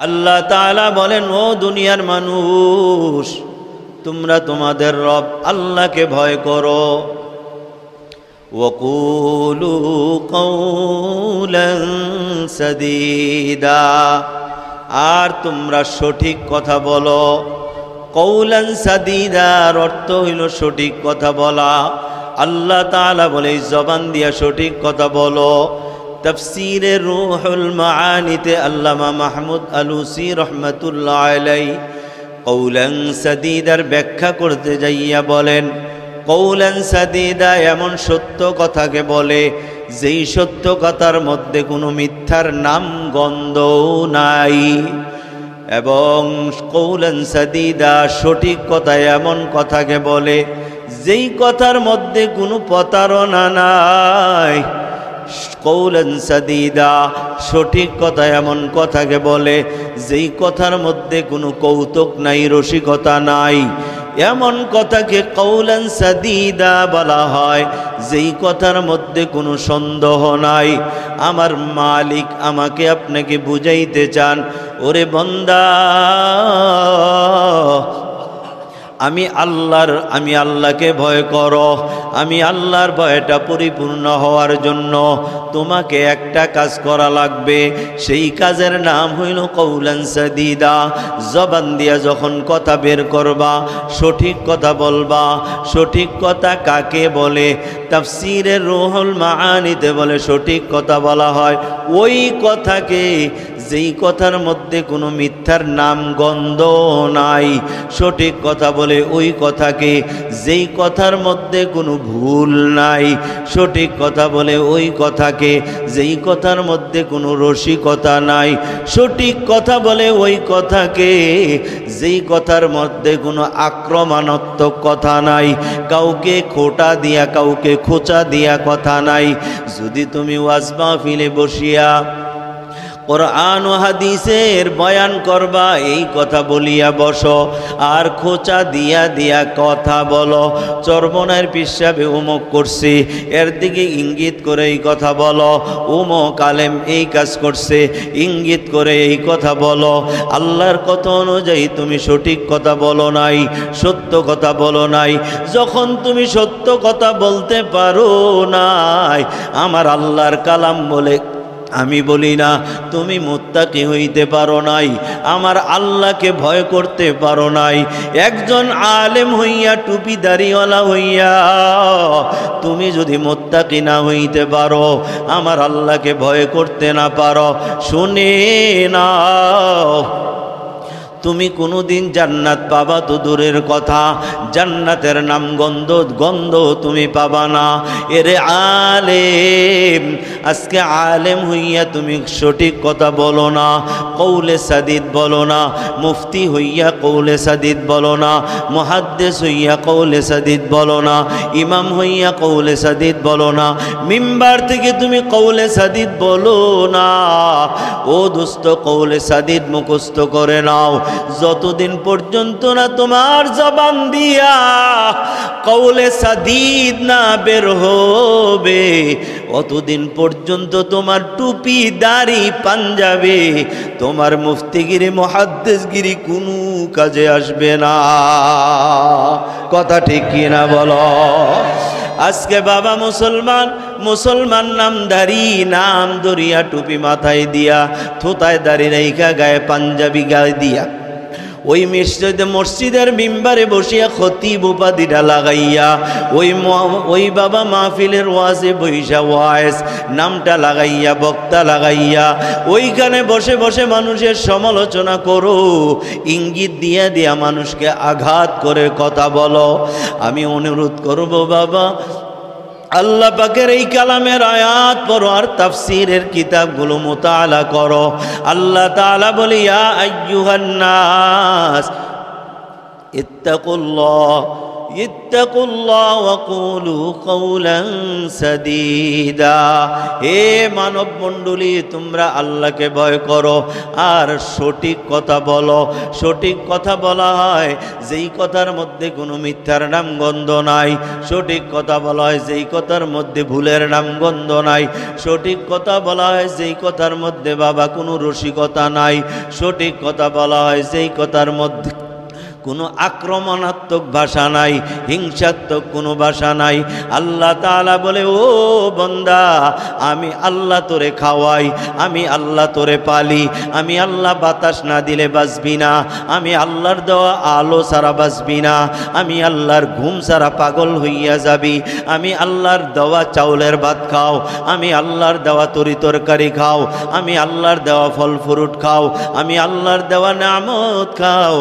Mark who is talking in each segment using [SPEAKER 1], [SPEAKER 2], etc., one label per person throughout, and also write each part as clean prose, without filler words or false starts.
[SPEAKER 1] আল্লাহ তাআলা বলেন, ও দুনিয়ার মানুষ, তোমরা তোমাদের রব আল্লাহকে ভয় করো। ওয়াকুলু কাওলান সাদীদা, আর তোমরা সঠিক কথা বলো। কওলান সাদীদার অর্থ হইল সঠিক কথা বলা। আল্লাহ তাআলা বলে জবান দিয়া সঠিক কথা বলো। তাফসীরে রুহুল মাআনিতে আল্লামা মাহমুদ আলুসি রহমাতুল্লাহ আলাইহি কওলান সাদীদার ব্যাখ্যা করতে যাইয়া বলেন, কওলান সাদীদা এমন সত্য কথাকে বলে যেই সত্য কথার মধ্যে কোনো মিথ্যার নাম গন্ধ নাই। এবং কওলান সাদীদা সঠিক কথা এমন কথাকে বলে যেই কথার মধ্যে কোনো প্রতারণা নাই। কওলান সাদীদা সঠিক কথা এমন কথাকে বলে যেই কথার মধ্যে কোনো কৌতুক নাই, রসিকতা নাই। এমন কথাকে কওলান সাদীদা বলা হয় যেই কথার মধ্যে কোনো সন্দেহ নাই। আমার মালিক আমাকে আপনাকে বুঝাইতে চান, ওরে বান্দা, আমি আল্লাহকে ভয় করো। আমি আল্লাহর ভয়টা পরিপূর্ণ হওয়ার জন্য তোমাকে একটা কাজ করা লাগবে। সেই কাজের নাম হইল কওলান সাদীদা। জবান দিয়া যখন কথা বের করবা সঠিক কথা বলবা। সঠিক কথা কাকে বলে? তাফসীরে রুহুল মাআনিতে বলে সঠিক কথা বলা হয় ওই কথাকে যেই কথার মধ্যে কোনো মিথ্যার নাম গন্ধ নাই। সঠিক কথা বলে ওই কথাকে যেই কথার মধ্যে কোনো ভুল নাই। সঠিক কথা বলে ওই কথাকে যেই কথার মধ্যে কোনো রসিকতা নাই। সঠিক কথা বলে ওই কথাকে যেই কথার মধ্যে কোনো আক্রমণাত্মক কথা নাই। কাউকে খোটা দিয়া কাউকে খোঁচা দিয়া কথা নাই। যদি তুমি ওয়াজ মাহফিলে বসিয়া কোরআন ও হাদিসের বয়ান করবা, এই কথা বলিয়া বসো আর খোঁচা দিয়া দিয়া কথা বলো, চরমনার পিসাবে উমুক করছে এর দিকে ইঙ্গিত করে এই কথা বলো, উমুক আলেম এই কাজ করছে ইঙ্গিত করে এই কথা বলো, আল্লাহর কথা অনুযায়ী তুমি সঠিক কথা বলো নাই, সত্য কথা বলো নাই। যখন তুমি সত্য কথা বলতে পারো নাই, আমার আল্লাহর কালাম বলে আমি বলি না, তুমি মুত্তাকি হইতে পারো নাই, আমার আল্লাহকে ভয় করতে পারো নাই। একজন আলেম হইয়া টুপি দাড়িওয়ালা হইয়া তুমি যদি মুত্তাকি না হইতে পারো, আমার আল্লাহকে ভয় করতে না পারো, শুনে নাও তুমি কোনোদিন জান্নাত পাবা তো দূরের কথা, জান্নাতের নাম গন্ধ তুমি পাবা না। এরে আলেম, আজকে আলেম হইয়া তুমি সঠিক কথা বলো না, কওলে সাদীদ বলো না, মুফতি হইয়া কওলে সাদীদ বলো না, মুহাদ্দিস হইয়া কওলে সাদীদ বলো না, ইমাম হইয়া কওলে সাদীদ বলো না, মিম্বার থেকে তুমি কওলে সাদীদ বলো না। ও দোস্ত, কওলে সাদীদ মুখস্থ করে নাও। যতদিন পর্যন্ত না তোমার জবান দিয়া কওলে সাদীদ না বের হবে, অতদিন পর্যন্ত তোমার টুপি দাড়ি পাঞ্জাবে, তোমার মুফতিগিরি মুহাদ্দিসগিরি কোনো কাজে আসবে না। কথা ঠিক কি না বলো? আজকে বাবা মুসলমান নামধারী, নাম দরিয়া টুপি মাথায় দিয়া, থোতায় দাড়ি রাইখা গায়ে পাঞ্জাবি গায়ে দিয়া ওই মসজিদের মিম্বারে বসিয়া খতিব উপাধিটা লাগাইয়া ওই বাবা মাহফিলের ওয়াজে বৈশা ওয়াজ নামটা লাগাইয়া, বক্তা লাগাইয়া ওইখানে বসে বসে মানুষের সমালোচনা করো, ইঙ্গিত দিয়া দিয়া মানুষকে আঘাত করে কথা বলো। আমি অনুরোধ করব বাবা, আল্লাহ পাকের এই কালামের আয়াত পড়ো আর তাফসীরের কিতাবগুলো মুতাআলা করো। আল্লাহ তাআলা বলে, ইয়া আইয়ুহান নাস ইত্তাকুল্লাহ ইত্তাকুল্লাহ ওয়া কুলু কওলান সাদীদা। হে মানব মণ্ডলী, তোমরা আল্লাহকে ভয় করো আর সঠিক কথা বলো। সঠিক কথা বলা হয় যেই কথার মধ্যে কোনো মিথ্যার নামগন্ধ নাই। সঠিক কথা বলা হয় যেই কথার মধ্যে ভুলের নামগন্ধ নাই। সঠিক কথা বলা হয় যেই কথার মধ্যে বাবা কোনো রসিকতা নাই। সঠিক কথা বলা হয় যেই কথার মধ্যে কোনো আক্রমণাত্মক ভাষা নাই, হিংসাত্মক কোনো ভাষা নাই। আল্লাহ তাআলা বলে, ও বান্দা, আমি আল্লাহ তোরে খাওয়াই, আমি আল্লাহ তোরে পালি, আমি আল্লাহ বাতাস না দিলে বাঁচবি না, আমি আল্লাহর দেওয়া আলো ছাড়া বাঁচবি না, আমি আল্লাহর ঘুম ছাড়া পাগল হইয়া যাবি, আমি আল্লাহর দেওয়া চাউলের ভাত খাও, আমি আল্লাহর দেওয়া তরি তরকারি খাও, আমি আল্লাহর দেওয়া ফল ফ্রুট খাও, আমি আল্লাহর দেওয়া নিয়ামত খাও।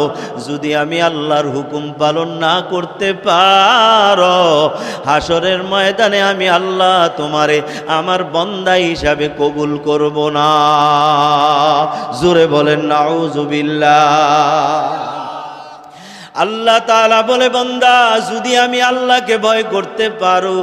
[SPEAKER 1] যদি আমি আল্লাহর হুকুম পালন না করতে পারো, হাসরের ময়দানে আমি আল্লাহ তোমারে আমার বান্দা হিসাবে কবুল করব না। জোরে বলেন নাউজুবিল্লাহ। আল্লাহ তাআলা বলে, বান্দা যদি আমি আল্লাহকে ভয় করতে পারো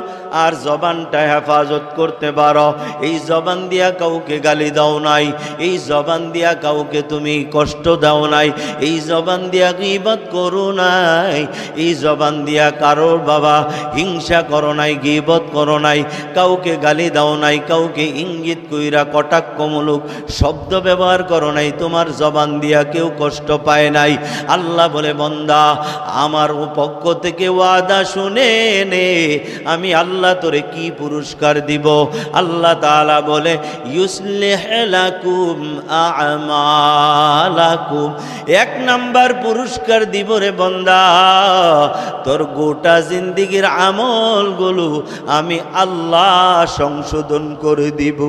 [SPEAKER 1] আর জবানটা হেফাজত করতে পারো, এই জবান দিয়া কাউকে গালি দাও নাই, এই জবান দিয়া কাউকে তুমি কষ্ট দাও নাই, এই জবান দিয়া গীবত করো নাই, এই জবান দিয়া কারোর বাবা হিংসা করো নাই, গীবত করো নাই, কাউকে গালি দাও নাই, কাউকে ইঙ্গিত কইরা কটাক্ষমূলক শব্দ ব্যবহার করো নাই, তোমার জবান দিয়া কেউ কষ্ট পায় নাই। আল্লাহ বলে, বান্দা আমার পক্ষ থেকে ওয়াদা শুনে নে, আমি আল্লাহ তোরে কি পুরস্কার দিব। আল্লাহ তাআলা বলে, ইউসলিহ লাকুম আ'মালাকুম, এক নাম্বার পুরস্কার দিব রে বান্দা, তোর গোটা জিন্দেগীর আমলগুলো আমি আল্লাহ সংশোধন করে দিব।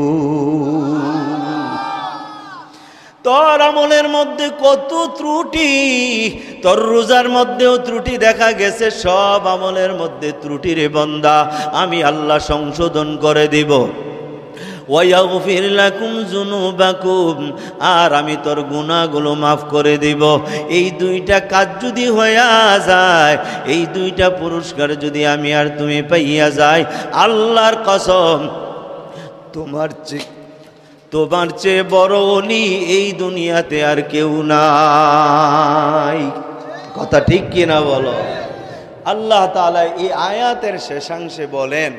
[SPEAKER 1] তোর আমলের মধ্যে কত ত্রুটি, তোর রোজার মধ্যেও ত্রুটি দেখা গেছে, সব আমলের মধ্যে ত্রুটি রে বান্দা আমি আল্লাহ সংশোধন করে দিব। ওয়াগফির লাকুম যুনুবাকুম, আর আমি তোর গুনাহগুলো মাফ করে দিব। এই দুইটা কাজ যদি হইয়া যায়, এই দুইটা পুরস্কার যদি আমি আর তুমি পাইয়া যাই, আল্লাহর কসম তোমার চেয়ে বড় ওলি এই দুনিয়াতে আর কেউ নাই। কথা ঠিক কিনা বলো? আল্লাহ তাআলা এই আয়াতের শেষাংশে বলেন,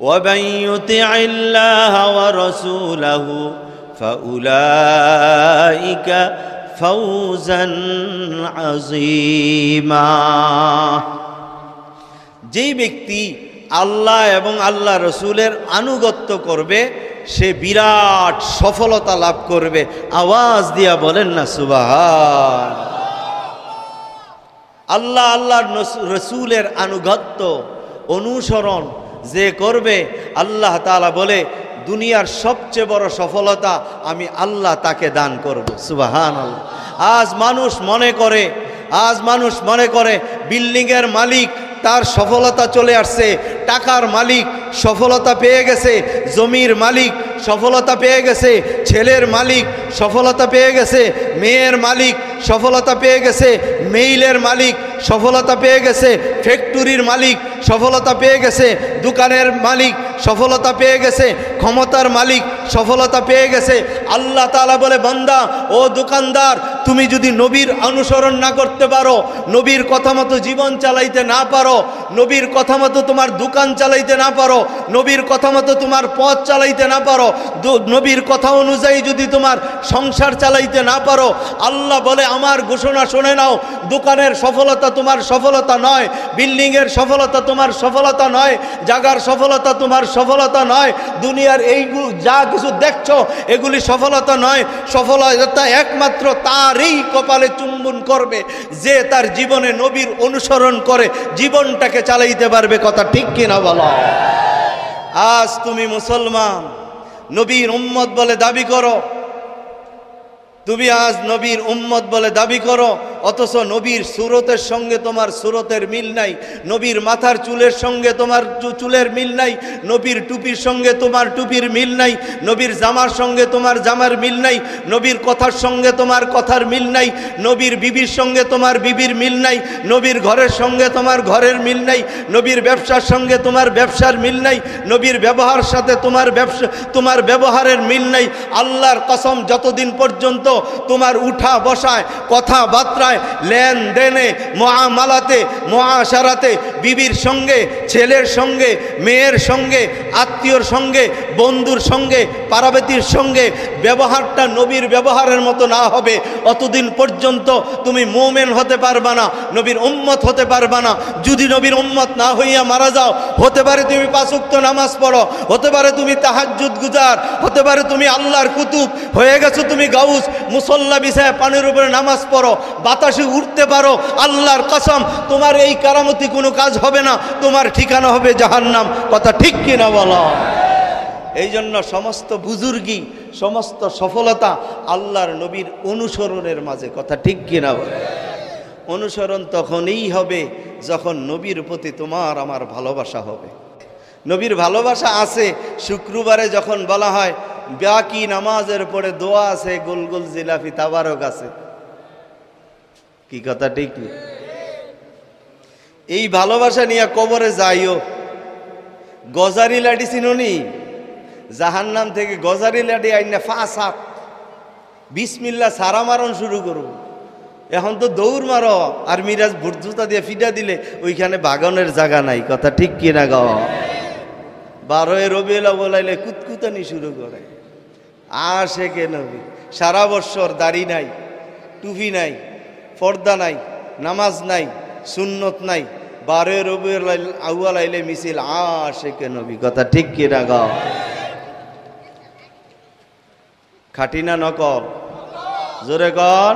[SPEAKER 1] ওয়ামান ইউতি'ইল্লাহা ওয়া রাসূলাহু ফাউলাইকা ফাওজান আযীমা। যেই ব্যক্তি আল্লাহ এবং আল্লাহ রসুলের আনুগত্য করবে সে বিরাট সফলতা লাভ করবে। আওয়াজ দিয়া বলেন না সুবহান। আল্লাহ আল্লাহর রসুলের আনুগত্য অনুসরণ যে করবে, আল্লাহ তাআলা বলে দুনিয়ার সবচেয়ে বড় সফলতা আমি আল্লাহ তাকে দান করব। সুবহানাল্লাহ। আজ মানুষ মনে করে বিল্ডিংয়ের মালিক তার সফলতা চলে আসছে, টাকার মালিক সফলতা পেয়ে গেছে, জমির মালিক সফলতা পেয়ে গেছে, ছেলের মালিক সফলতা পেয়ে গেছে, মেয়ের মালিক সফলতা পেয়ে গেছে, মেইলের মালিক সফলতা পেয়ে গেছে, ফ্যাক্টরির মালিক সফলতা পেয়ে গেছে, দোকানের মালিক সফলতা পেয়ে গেছে, ক্ষমতার মালিক সফলতা পেয়ে গেছে। আল্লাহ তাআলা বলে, বান্দা ও দোকানদার, তুমি যদি নবীর অনুসরণ না করতে পারো, নবীর কথা মতো জীবন চালাইতে না পারো, নবীর কথা মতো তোমার দোকান চালাইতে না পারো, নবীর কথা মতো তোমার পথ চালাইতে না পারো, নবীর কথা অনুযায়ী যদি তোমার সংসার চালাইতে না পারো, আল্লাহ বলে আমার ঘোষণা শুনে নাও, দোকানের সফলতা তোমার সফলতা নয়, বিল্ডিংয়ের সফলতা তোমার সফলতা নয়, জাগার সফলতা তোমার সফলতা নয়, দুনিয়ার এইগুলো যা কিছু দেখছো এগুলি সফলতা নয়। সফলতা একমাত্র তারই কপালে চুম্বন করবে যে তার জীবনে নবীর অনুসরণ করে জীবনটাকে চালাইতে পারবে। কথা ঠিক কিনা বলো? আজ তুমি মুসলমান, নবীর উম্মত বলে দাবি করো, তুমি আজ নবীর উম্মত বলে দাবি করো, অথচ নবীর সুরতের সঙ্গে তোমার সুরতের মিল নাই, নবীর মাথার চুলের সঙ্গে তোমার চুলের মিল নাই, নবীর টুপির সঙ্গে তোমার টুপির মিল নাই, নবীর জামার সঙ্গে তোমার জামার মিল নাই, নবীর কথার সঙ্গে তোমার কথার মিল নাই, নবীর বিবির সঙ্গে তোমার বিবির মিল নাই, নবীর ঘরের সঙ্গে তোমার ঘরের মিল নাই, নবীর ব্যবসার সঙ্গে তোমার ব্যবসার মিল নাই, নবীর ব্যবহার সাথে তোমার ব্যবহারের মিল নাই। আল্লাহর কসম, যতদিন পর্যন্ত তোমার উঠা বসায়, কথাবার্তায়, লেনদেনে, মুআমালাতে, মুআশারাতে, বিবির সঙ্গে, ছেলের সঙ্গে, মেয়ের সঙ্গে, আত্মীয়র সঙ্গে, বন্ধুর সঙ্গে, পাড়াবেতির সঙ্গে ব্যবহারটা নবীর ব্যবহারের মতো না হবে, অতদিন পর্যন্ত তুমি মুমিন হতে পারবা না, নবীর উম্মত হতে পারবা না। যদি নবীর উম্মত না হইয়া মারা যাও, হতে পারে তুমি 5 ওয়াক্ত নামাজ পড়ো, হতে পারে তুমি তাহাজ্জুদ গুজার, হতে পারে তুমি আল্লাহর কুতুব হয়ে গেছো, তুমি গাউস, মুসল্লা বিছায় পানির উপরে নামাজ পড়ো, বাতাসে উঠতে পারো, আল্লাহর কসম তোমার এই কারামতি কোনো কাজ হবে না, তোমার ঠিকানা হবে জাহান্নাম। কথা ঠিক কিনা বলো? এই জন্য সমস্ত বুজুর্গি, সমস্ত সফলতা আল্লাহর নবীর অনুসরণের মাঝে। কথা ঠিক কিনা বলো? অনুসরণ তখনই হবে যখন নবীর প্রতি তোমার আমার ভালোবাসা হবে। নবীর ভালোবাসা আছে। শুক্রবারে যখন বলা হয় বাকি নামাজের পরে দোয়া আছে, গোল গোল জিলাফি তাবারক আছে, কি কথা ঠিক? এই ভালোবাসা নিয়ে কবরে যাইও। গজারি লাঠি চিনুনি? জাহান্নাম থেকে গজারি লাঠি আইনা 5 হাত বিসমিল্লাহ সারা মারণ শুরু করব। এখন তো দৌড় মারো, আর মিরাজ ভুট জুতা দিয়ে ফিটা দিলে ওইখানে বাগানের জায়গা নাই। কথা ঠিক কিনা গো? 12 রবিউল আউয়াল আইলে কুতকুতানি শুরু করে। আশেকে নবী সারা বছর দাড়ি নাই, টুপি নাই, পর্দা নাই, নামাজ নাই, সুন্নত নাই, 12 রবিউল আউয়াল আইলে মিছিল আশেকে নবী। কথা ঠিক কিনা গো? খাটি না নকল? জোরে কর।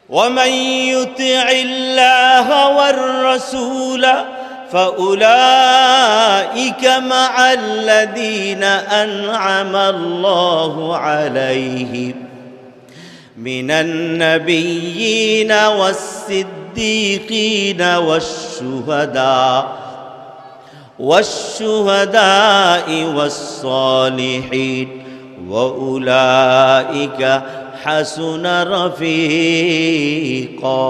[SPEAKER 1] ومن يطع الله والرسول فأولئك مع الذين أنعم الله عليهم من النبيين والصديقين والشهداء والصالحين وأولئك حسن رفيقا।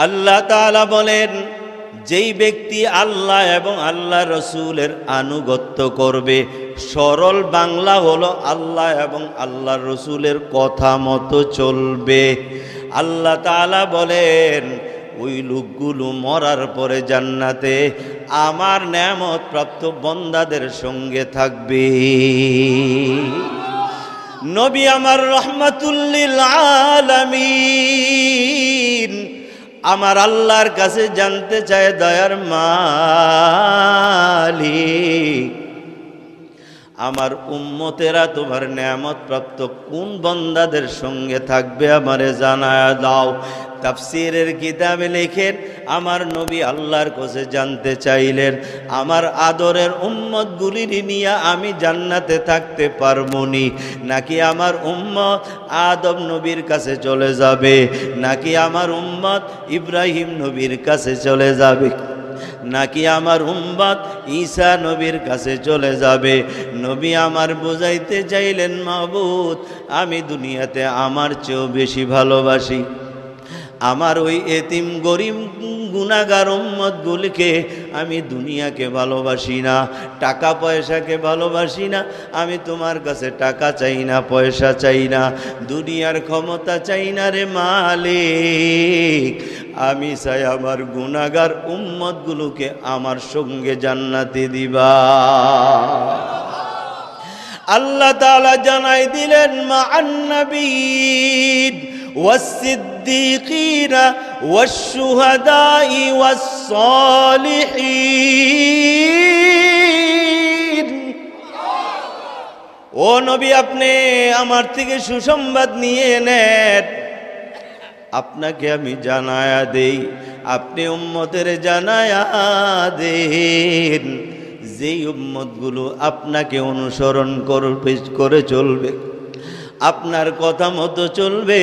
[SPEAKER 1] আল্লাহ তাআলা বলেন, যেই ব্যক্তি আল্লাহ এবং আল্লাহ রসুলের আনুগত্য করবে, সরল বাংলা হলো আল্লাহ এবং আল্লাহ রসুলের কথা মতো চলবে, আল্লাহ তাআলা বলেন ওই লোকগুলো মরার পরে জান্নাতে আমার নেয়ামত প্রাপ্ত বান্দাদের সঙ্গে থাকবে। নবী আমার রহমাতুল লিল আলামিন আমার আল্লাহর কাছে জানতে চায়, দয়ার মালিক আমার উম্মতেরা তোমার নেয়ামত প্রাপ্ত কোন বান্দাদের সঙ্গে থাকবে আমারে জানায়া দাও। তাফসীরের কিতাবে লেখেন, আমার নবী আল্লাহর কাছে জানতে চাইলেন, আমার আদরের উম্মতগুলির নিয়ে আমি জান্নাতে থাকতে পারবনি, নাকি আমার উম্মত আদম নবীর কাছে চলে যাবে, নাকি আমার উম্মত ইব্রাহিম নবীর কাছে চলে যাবে, নাকি আমার উম্মত ঈসা নবীর কাছে চলে যাবে। নবী আমার বুঝাইতে চাইলেন, মাবুদ আমি দুনিয়াতে আমার চেয়েও বেশি ভালোবাসি আমার ওই এতিম গরিব গুনাহগার উম্মতগুলিকে। আমি দুনিয়াকে ভালোবাসি না, টাকা পয়সাকে ভালোবাসি না। আমি তোমার কাছে টাকা চাই না, পয়সা চাই না, দুনিয়ার ক্ষমতা চাই না রে মালিক। আমি চাই আমার গুনাহগার উম্মতগুলোকে আমার সঙ্গে জান্নাতে দিবা। আল্লাহ তাআলা জানাই দিলেন, মা'আন নাবিয়্যিন والصديقين والشهداء والصالحين। ও নবী, আপনি আমার থেকে সুসংবাদ নিয়ে নেন, আপনাকে আমি জানায়া দেই, আপনি উম্মতের জানায়া দেন যেই উম্মতগুলো আপনাকে অনুসরণ করে চলবে, আপনার কথা মতো চলবে,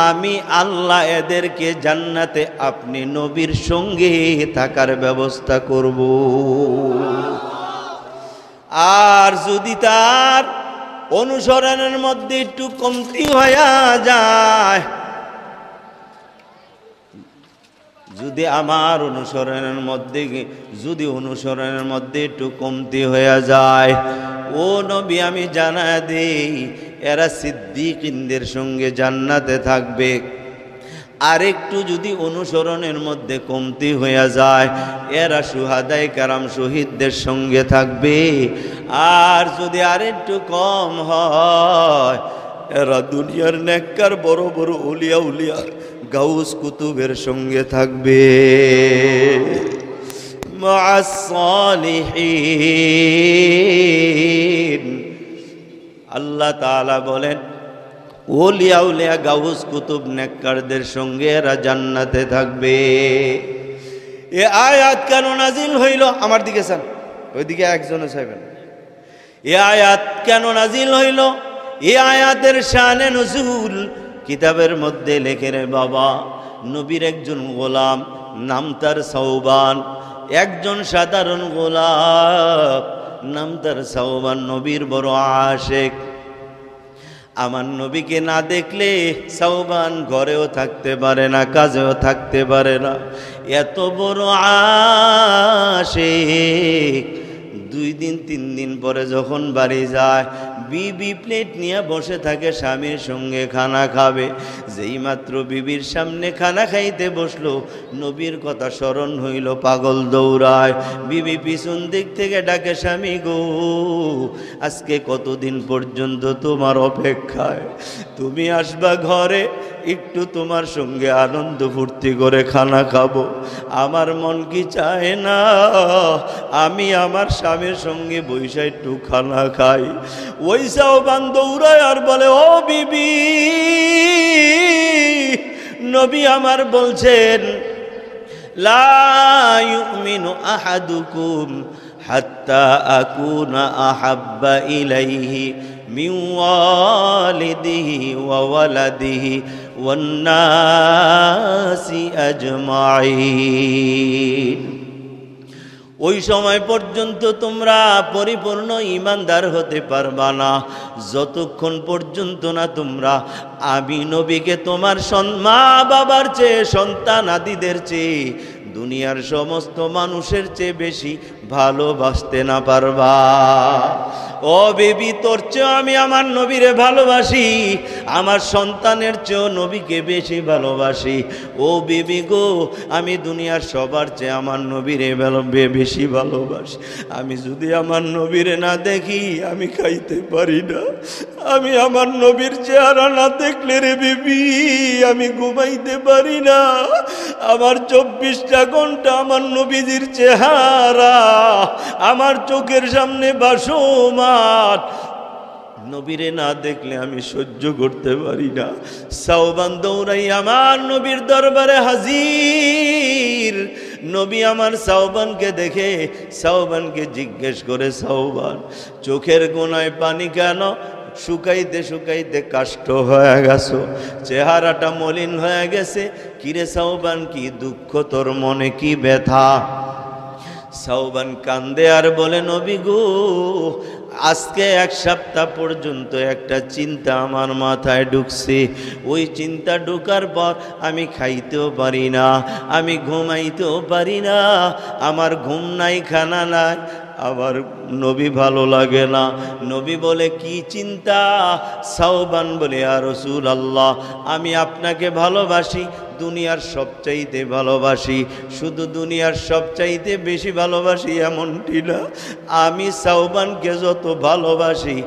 [SPEAKER 1] আমি আল্লাহ এদেরকে জান্নাতে আপনি নবীর সঙ্গে থাকার ব্যবস্থা করব। আর যদি তার অনুসরণের মধ্যে একটু কমতি হয়ে যায়, যদি আমার অনুসরণের মধ্যে একটু কমতি হয়ে যায়, ও নবী আমি জানা দেই এরা সিদ্দিকিনদের সঙ্গে জান্নাতে থাকবে। আর একটু যদি অনুসরণের মধ্যে কমতি হয়ে যায়, এরা শুহাদায়ে কেরাম শহীদদের সঙ্গে থাকবে। আর যদি আর একটু কম হয়, এরা দুনিয়ার নেককার বড় বড় উলিয়া গাউস কুতুবের সঙ্গে থাকবে। মা'আস সালিহিন, আল্লাহ তাআলা বলেন ওলিয়া গাউস কুতুব নেককারদের সঙ্গে এরা জান্নাতে থাকবে। এ আয়াত কেন নাজিল হইল? আমার দিকে চান, ওইদিকে একজনে চাইবেন। এ আয়াত কেন নাজিল হইল? এ আয়াতের শানে নুজুল কিতাবের মধ্যে লেখে রে বাবা, নবীর একজন গোলাম, নাম তার সাওবান, একজন সাধারণ গোলাম, নাম তার সাওবান, নবীর বড় আশিক। আমার নবীকে না দেখলে সাওবান ঘরেও থাকতে পারে না, কাজেও থাকতে পারে না, এত বড় আশিক। 2 দিন 3 দিন পরে যখন বাড়ি যায়, বিবি প্লেট নিয়ে বসে থাকে, স্বামীর সঙ্গে খানা খাবে। যেই মাত্র বিবির সামনে খানা খাইতে বসলো, নবীর কথা স্মরণ হইল, পাগল দৌড়ায়। বিবি পিছন দিক থেকে ডাকে, স্বামী গো, আজকে কতদিন পর্যন্ত তোমার অপেক্ষায়, তুমি আসবা ঘরে, একটু তোমার সঙ্গে আনন্দ ফুর্তি করে খানা খাবো। আমার মন কি চায় না আমি আমার স্বামীর সঙ্গে বৈশা একটু খানা খাই? ওই সাওবান দৌড়ায় আর বলে, ও বিবি, নবী আমার বলছেন, লা ইউমিনু আহাদুকুম হাত্তা আকুনা আহাব্বা ইলাইহি মিন ওয়ালিদিহি ওয়া ওয়ালাদিহি ওয়ান নাসি আজমাইন। ওই সময় পর্যন্ত তোমরা পরিপূর্ণ ঈমানদার হতে পারবা না, যতক্ষণ পর্যন্ত না তোমরা আমি নবীকে তোমার মা বাবার চেয়ে, সন্তান আদিদের চেয়ে, দুনিয়ার সমস্ত মানুষের চেয়ে বেশি ভালোবাসতে না পারবা। ও বেবি, তোর চেয়েও আমি আমার নবীরে ভালোবাসি, আমার সন্তানের চেয়েও নবীকে বেশি ভালোবাসি। ও বেবি গো, আমি দুনিয়ার সবার চেয়ে আমার নবীরে বেশি ভালোবাসি। আমি যদি আমার নবীরে না দেখি আমি খাইতে পারি না। আমি আমার নবীর চেহারা না দেখলে রে বেবি আমি ঘুমাইতে পারি না। আমার 24টা ঘন্টা আমার নবীজির চেহারা আমার চোখের সামনে ভাসমান। নবীরে না দেখলে আমি সহ্য করতে পারি না। সাওবান দৌড়াই আমার নবীর দরবারে হাজির। নবী আমার সাওবানকে দেখে সাওবানকে জিজ্ঞেস করে, সাওবান, চোখের কোনায় পানি কেন? শুকাইতে শুকাইতে কাষ্ট হয়ে গেছো, চেহারাটা মলিন হয়ে গেছে। কিরে সাওবান, কি দুঃখ তোর মনে, কি ব্যথা? সাওবান কান্দে আর বলে, নবী গো, আজকে 1 সপ্তাহ পর্যন্ত একটা চিন্তা আমার মাথায় ঢুকছে। ওই চিন্তা ঢুকার পর আমি খাইতেও পারি না, আমি ঘুমাইতেও পারি না, আমার ঘুম নাই, খানা নাই, আমার নবী ভালো লাগে না। নবী বলে, কি চিন্তা? সাওবান বলে, ইয়া রাসূলুল্লাহ, আমি আপনাকে ভালোবাসি, দুনিয়ার সবচাইতে ভালোবাসি। শুধু দুনিয়ার সবচাইতে বেশি ভালোবাসি এমনটি না, আমি সাওবানকে যত ভালোবাসি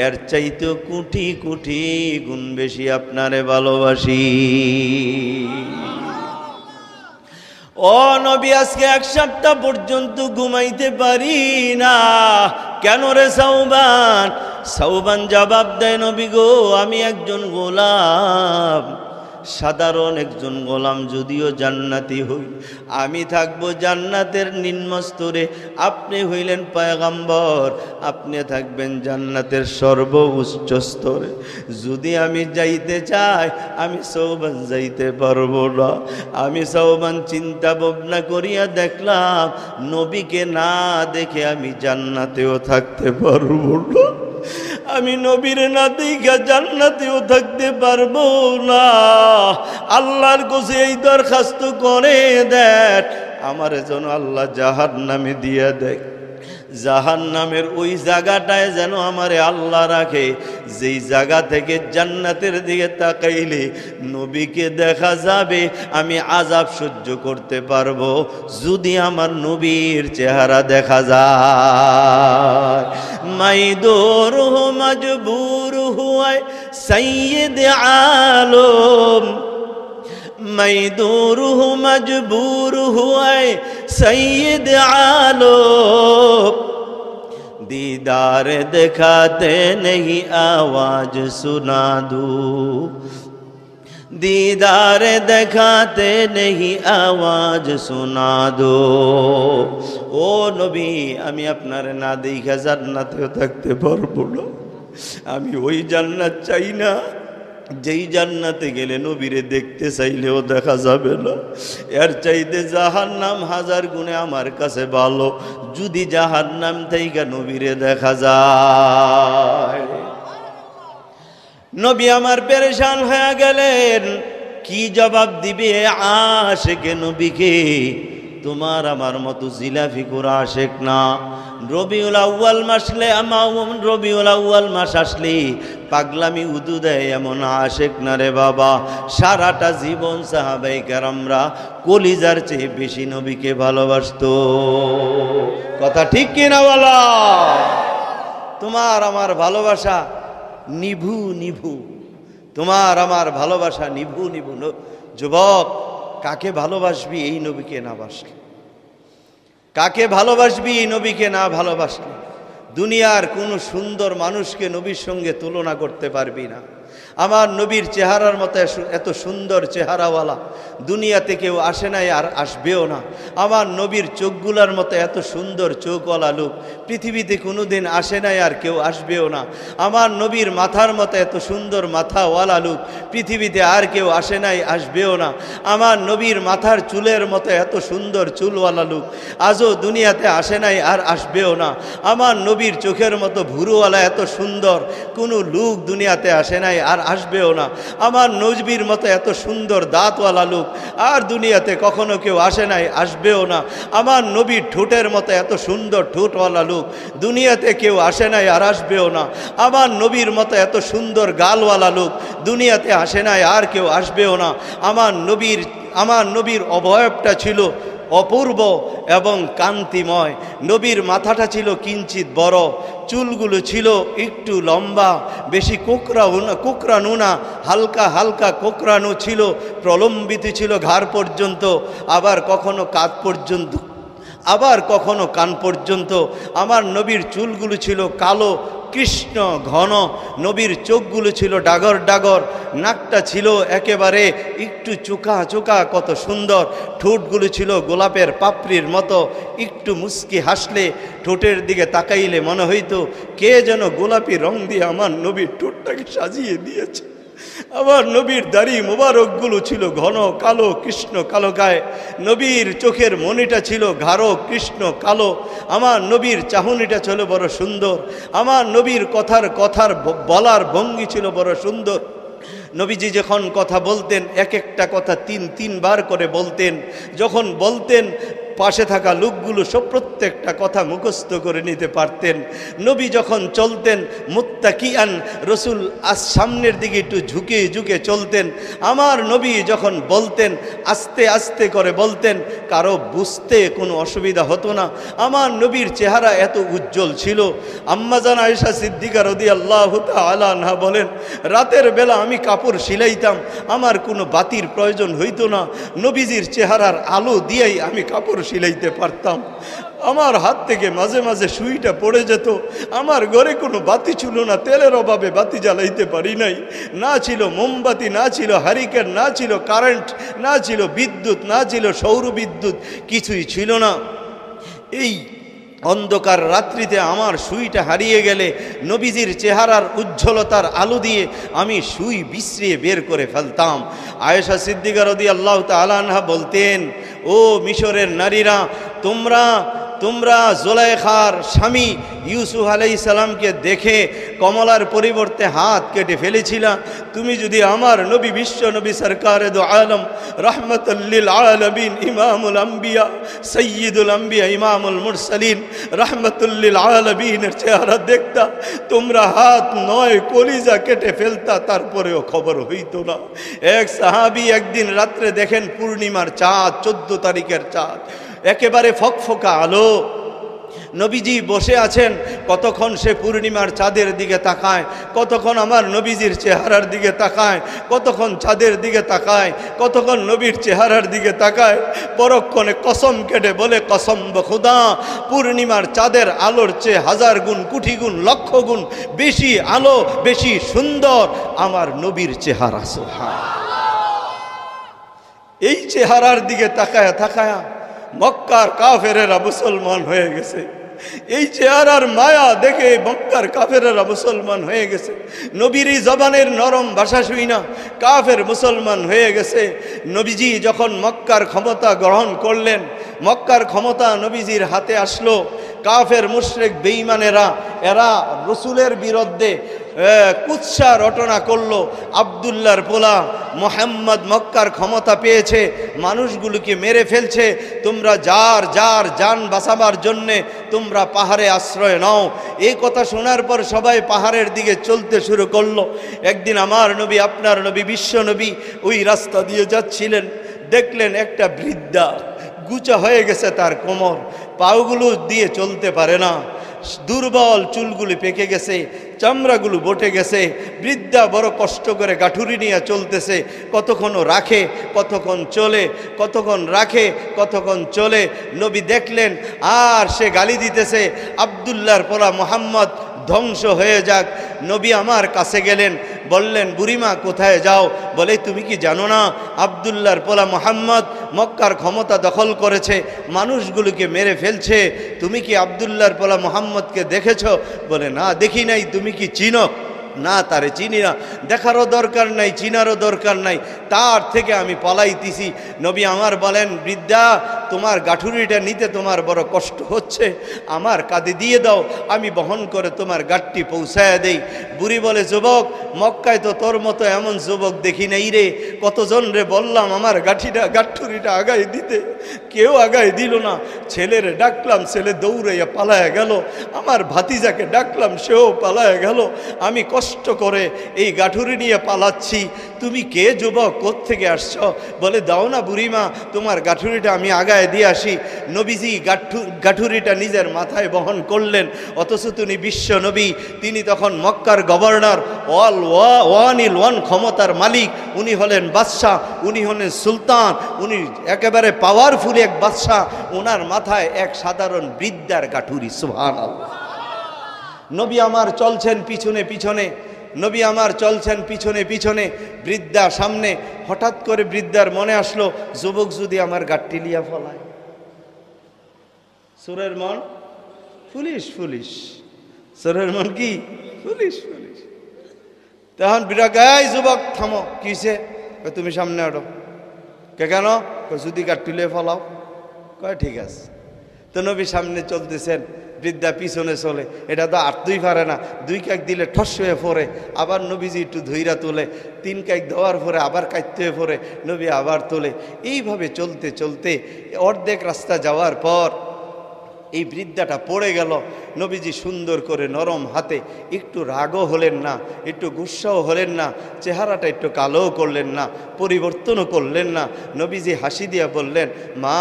[SPEAKER 1] এর চাইতে কোটি কোটি গুণ বেশি আপনারে ভালোবাসি। ও নবী, আজকে 1 সপ্তাহ পর্যন্ত ঘুমাইতে পারি না। কেন রে সাওবান? সাওবান জবাব দেয়, নবী গো, আমি একজন গোলাম, সাধারণ একজন গোলাম, যদিও জান্নাতি হই, আমি থাকব জান্নাতের নিম্ন স্তরে, আপনি হইলেন পয়গম্বর, আপনি থাকবেন জান্নাতের সর্বোচ্চ স্তরে। যদি আমি যাইতে চাই, আমি সওবান যাইতে পারবো না। আমি সওবান চিন্তা ভাবনা করিয়া দেখলাম, নবীকে না দেখে আমি জান্নাতেও থাকতে পারবো না। আমি নবীর না দেখা জান্নাতেও থাকতে পারবো না। আল্লাহর কাছে এই দরখাস্ত করে দেন, আমার যেন আল্লাহ জাহান্নামে দিয়া দেয়। জাহান্নামের ওই জায়গাটায় যেন আমারে আল্লাহ রাখে, যেই জায়গা থেকে জান্নাতের দিকে তাকাইলে নবীকে দেখা যাবে। আমি আযাব সহ্য করতে পারবো যদি আমার নবীর চেহারা দেখা যায়। মাইদুর হো মজবুর হুয়ায় সৈয়দ আলম, मजदूर हूँ मजबूर हुआ सैयद आलो, दीदार दिखाते नहीं आवाज सुना दूँ, दीदार दिखाते नहीं आवाज सुना दो। ও নবী, আমি আপনার না দেখা জান্নাতেও থাকতে পারবো না। আমি ওই জান্নাত চাই না যেই জান্নাতে গেলে নবীরে দেখতে চাইলেও দেখা যাবে না। এর চাইতে জাহান্নাম হাজার গুণে আমার কাছে ভালো, যদি জাহান্নাম থেকে নবীরে দেখা যায়। নবী আমার পেরেশান হয়ে গেলেন, কি জবাব দিবে আশিকে নবীকে? তোমার আমার মতো জিলাফি করা আশেক না। রবিউল আউয়াল মাসলে রবিউল আউয়াল মাস আসলে পাগলামি উদু দেয় এমন আশেক না রে বাবা। সারাটা জীবন সাহাবায়ে কেরামরা কলিজার চেয়ে বেশি নবীকে ভালোবাসতো। কথা ঠিক কিনা বলো? তোমার আমার ভালোবাসা নিভু নিভু, তোমার আমার ভালোবাসা নিভু নিভু। যুবক, কাকে ভালোবাসবি এই নবীকে না বাসলে? কাকে ভালোবাসবি এই নবীকে না ভালোবাসলে? দুনিয়ার কোনো সুন্দর মানুষকে নবীর সঙ্গে তুলনা করতে পারবি না। আমার নবীর চেহারার মতো এত সুন্দর চেহারাওয়ালা দুনিয়াতে কেউ আসে নাই আর আসবেও না। আমার নবীর চোখগুলার মতো এত সুন্দর চোখওয়ালা লোক পৃথিবীতে কোনোদিন আসে নাই আর কেউ আসবেও না। আমার নবীর মাথার মতো এত সুন্দর মাথাওয়ালা লোক পৃথিবীতে আর কেউ আসে নাই, আসবেও না। আমার নবীর মাথার চুলের মতো এত সুন্দর চুলওয়ালা লোক আজও দুনিয়াতে আসে নাই আর আসবেও না। আমার নবীর চোখের মতো ভুরুওয়ালা এত সুন্দর কোনো লোক দুনিয়াতে আসে নাই আর আসবেও না। আমার নবীর মতো এত সুন্দর দাঁতওয়ালা লোক আর দুনিয়াতে কখনো কেউ আসে নাই, আসবেও না। আমার নবীর ঠোঁটের মতো এত সুন্দর ঠোঁটওয়ালা লোক দুনিয়াতে কেউ আসে নাই আর আসবেও না। আমার নবীর মতো এত সুন্দর গালওয়ালা লোক দুনিয়াতে আসে নাই আর কেউ আসবেও না। আমার নবীর অবয়বটা ছিল অপূর্ব এবং কান্তিময়। নবীর মাথাটা ছিল কিঞ্চিত বড়, চুলগুলো ছিল একটু লম্বা, বেশি কোকড়ানো না, হালকা হালকা কোকড়ানো ছিল, প্রলম্বিত ছিল ঘাড় পর্যন্ত, আবার কখনো কাঁধ পর্যন্ত, আবার কখনো কান পর্যন্ত। আমার নবীর চুলগুলো ছিল কালো কৃষ্ণ ঘন, নবীর চোখগুলো ছিল ডাগর ডাগর, নাকটা ছিল একেবারে একটু চোখা চোখা, কত সুন্দর। ঠোঁটগুলো ছিল গোলাপের পাপড়ির মতো, একটু মুস্কি হাসলে ঠোঁটের দিকে তাকাইলে মনে হইতো কে যেন গোলাপি রং দিয়ে আমার নবীর ঠোঁটটাকে সাজিয়ে দিয়েছে। আমার নবীর দাড়ি মোবারকগুলো ছিল ঘন কালো কৃষ্ণ কালো গায়ে, নবীর চোখের মণিটা ছিল গাঢ় কৃষ্ণ কালো। আমার নবীর চাহনিটা ছিল বড় সুন্দর, আমার নবীর কথার বলার ভঙ্গি ছিল বড় সুন্দর। নবীজি যখন কথা বলতেন এক একটা কথা তিনবার করে বলতেন। যখন বলতেন পাশে থাকা লোকগুলো সব প্রত্যেকটা কথা মুখস্থ করে নিতে পারতেন। নবী যখন চলতেন মুত্তাকিয়ান, রসুল সামনের দিকে একটু ঝুঁকে ঝুঁকে চলতেন। আমার নবী যখন বলতেন আস্তে আস্তে করে বলতেন, কারো বুঝতে কোনো অসুবিধা হতো না। আমার নবীর চেহারা এত উজ্জ্বল ছিল। আম্মাজান আয়েশা সিদ্দিকা রাদিয়াল্লাহু তাআলা আনহা বলেন, রাতের বেলা আমি কাপড় সিলাইতাম, আমার কোনো বাতির প্রয়োজন হইতো না, নবীজির চেহারার আলো দিয়েই আমি কাপড় সিলাইতে পারতাম।
[SPEAKER 2] আমার হাত থেকে মাঝে মাঝে সুইটা পড়ে যেত। আমার ঘরে কোনো বাতি ছিল না, তেলের অভাবে বাতি জ্বালাইতে পারি নাই, না ছিল মোমবাতি, না ছিল হারিকেন, না ছিল কারেন্ট, না ছিল বিদ্যুৎ, না ছিল সৌর বিদ্যুৎ, কিছুই ছিল না। এই অন্ধকার রাত্রিতে আমার সুইটা হারিয়ে গেলে নবীজির চেহারার উজ্জ্বলতার আলো দিয়ে আমি সুই বিছড়িয়ে বের করে ফেলতাম। আয়েশা সিদ্দিকা রাদিয়াল্লাহু তাআলা আনহা বলতেন, ও মিশরের নারীরা, তোমরা জুলাইখার স্বামী ইউসুফ আলাইহিস সালামকে দেখে কমলার পরিবর্তে হাত কেটে ফেলেছিলা। তুমি যদি আমার নবী, বিশ্ব নবী, সরকারে দো আলম, রহমাতুল লিল আলামিন, ইমামুল আম্বিয়া, সাইয়্যিদুল আম্বিয়া, ইমামুল মুরসালিন, রহমাতুল লিল আলামিনের চেহারা দেখতা, তোমরা হাত নয় কলিজা কেটে ফেলতা, তারপরেও খবর হইতো না। এক সাহাবী একদিন রাত্রে দেখেন পূর্ণিমার চাঁদ, 14 তারিখের চাঁদ, একেবারে ফকফকা আলো। নবীজি বসে আছেন, কতক্ষণ সে পূর্ণিমার চাঁদের দিকে তাকায়, কতক্ষণ আমার নবীজির চেহারার দিকে তাকায়, কতক্ষণ চাঁদের দিকে তাকায়, কতক্ষণ নবীর চেহারার দিকে তাকায়। পরক্ষণে কসম কেটে বলে, কসম বখুদা, পূর্ণিমার চাঁদের আলোর চেয়ে 1000 গুণ, কোটি গুণ, লক্ষ গুণ বেশি আলো, বেশি সুন্দর আমার নবীর চেহারা। সুবহানাল্লাহ। এই চেহারার দিকে তাকায়া তাকায়া মক্কার কাফেরেরা মুসলমান হয়ে গেছে। এই চেহারার মায়া দেখে মক্কার কাফেরেরা মুসলমান হয়ে গেছে। নবীর জবানের নরম ভাষা শুই না কাফের মুসলমান হয়ে গেছে। নবীজি যখন মক্কার ক্ষমতা গ্রহণ করলেন, মক্কার ক্ষমতা নবীজির হাতে আসলো, কাফের মুশরিক বেঈমানেরা এরা রসুলের বিরুদ্ধে কুৎসা রটনা করলো। আব্দুল্লাহর পোলা মোহাম্মদ মক্কার ক্ষমতা পেয়েছে, মানুষগুলোকে মেরে ফেলছে, তোমরা যার জান বাঁচাবার জন্যে তোমরা পাহাড়ে আশ্রয় নাও। এই কথা শোনার পর সবাই পাহাড়ের দিকে চলতে শুরু করলো। একদিন আমার নবী, আপনার নবী, বিশ্ব নবী ওই রাস্তা দিয়ে যাচ্ছিলেন, দেখলেন একটা বৃদ্ধা, গুচা হয়ে গেছে তার কোমর, পাগুলো দিয়ে চলতে পারে না, দুর্বল, চুলগুলি পেকে গেছে, চামড়াগুলো বটে গেছে। বৃদ্ধা বড় কষ্ট করে গাঠুরি নিয়ে চলতেছে, কতক্ষণ রাখে, কতক্ষণ চলে, কতক্ষণ রাখে, কতক্ষণ চলে। নবী দেখলেন আর সে গালি দিতেছে, আব্দুল্লাহর পোলা মোহাম্মদ ধ্বংস হয়ে যাক। নবী আমার কাছে গেলেন, বললেন, বুড়িমা কোথায় যাও? বলে, তুমি কি জানো না আব্দুল্লাহর পোলা মোহাম্মদ মক্কার ক্ষমতা দখল করেছে, মানুষগুলোকে মেরে ফেলছে। তুমি কি আব্দুল্লাহর পোলা মোহাম্মদকে দেখেছো? বলে, না দেখি নাই। তুমি কি চিনো? না, তারে চিনি না। দেখারও দরকার নাই, চিনারও দরকার নাই, তার থেকে আমি পলাইতেছি। নবী আমার বলেন, বৃদ্ধা, তোমার গাঠুরিটা নিতে তোমার বড় কষ্ট হচ্ছে, আমার কাঁধে দিয়ে দাও, আমি বহন করে তোমার গাঠটি পৌঁছায় দেই। বুড়ি বলে, যুবক, মক্কায় তো তোর মতো এমন যুবক দেখি নাই রে। কতজন রে বললাম আমার গাঠুরিটা আগায় দিতে, কেউ আগায় দিল না। ছেলেরে ডাকলাম, ছেলে দৌড়াইয়া পালায়া গেল। আমার ভাতিজাকে ডাকলাম, সেও পালায়া গেল। আমি কষ্ট করে এই গাঠুরি নিয়ে পালাচ্ছি। তুমি কে যুবক, কোত্থেকে আসছ? বলে, দাও না বুড়িমা, তোমার গাঠুরিটা আমি আগায় দিয়ে আসি। নবীজি গাঠুরিটা নিজের মাথায় বহন করলেন, অথচ তিনি বিশ্ব নবী। তিনি তখন মক্কার গভর্নর, ওয়ান ক্ষমতার মালিক। উনি হলেন বাদশাহ, উনি হলেন সুলতান, উনি একেবারে পাওয়ারফুল এক বাদশাহ। ওনার মাথায় এক সাধারণ বৃদ্ধার গাঠুরি। সুবহানাল্লাহ। নবী আমার চলছেন পিছনে পিছনে, নবী আমার চলছেন পিছনে পিছনে, বৃদ্ধা সামনে। হঠাৎ করে বৃদ্ধার মনে আসলো, যুবক যদি আমার গাঠটি লিয়া ফলায়। সুরের মন পুলিশ পুলিশ, সুরের মন কি পুলিশ পুলিশ। তখন বিরাগাই, যুবক থামো, কিসে? তুমি সামনে আটো। কেন? যদি গাঠটি লিয়ে ফলাও। কয় ঠিক আছে। তো নবী সামনে চলতেছেন, বৃদ্ধা পিছনে চলে। এটা তো আটতেই পারে না, 2 কাক দিলে ঠস হয়ে পড়ে। আবার নবীজি একটু ধৈরা তোলে, 3 কাক দেওয়ার পরে আবার কাটতে হয়ে পড়ে, নবী আবার তোলে। এইভাবে চলতে চলতে অর্ধেক রাস্তা যাওয়ার পর এই বৃদ্ধাটা পড়ে গেল। নবীজি সুন্দর করে নরম হাতে, একটু রাগও হলেন না, একটু গুস্সাও হলেন না, চেহারাটা একটু কালোও করলেন না, পরিবর্তনও করলেন না। নবীজি হাসি দিয়া বললেন, মা,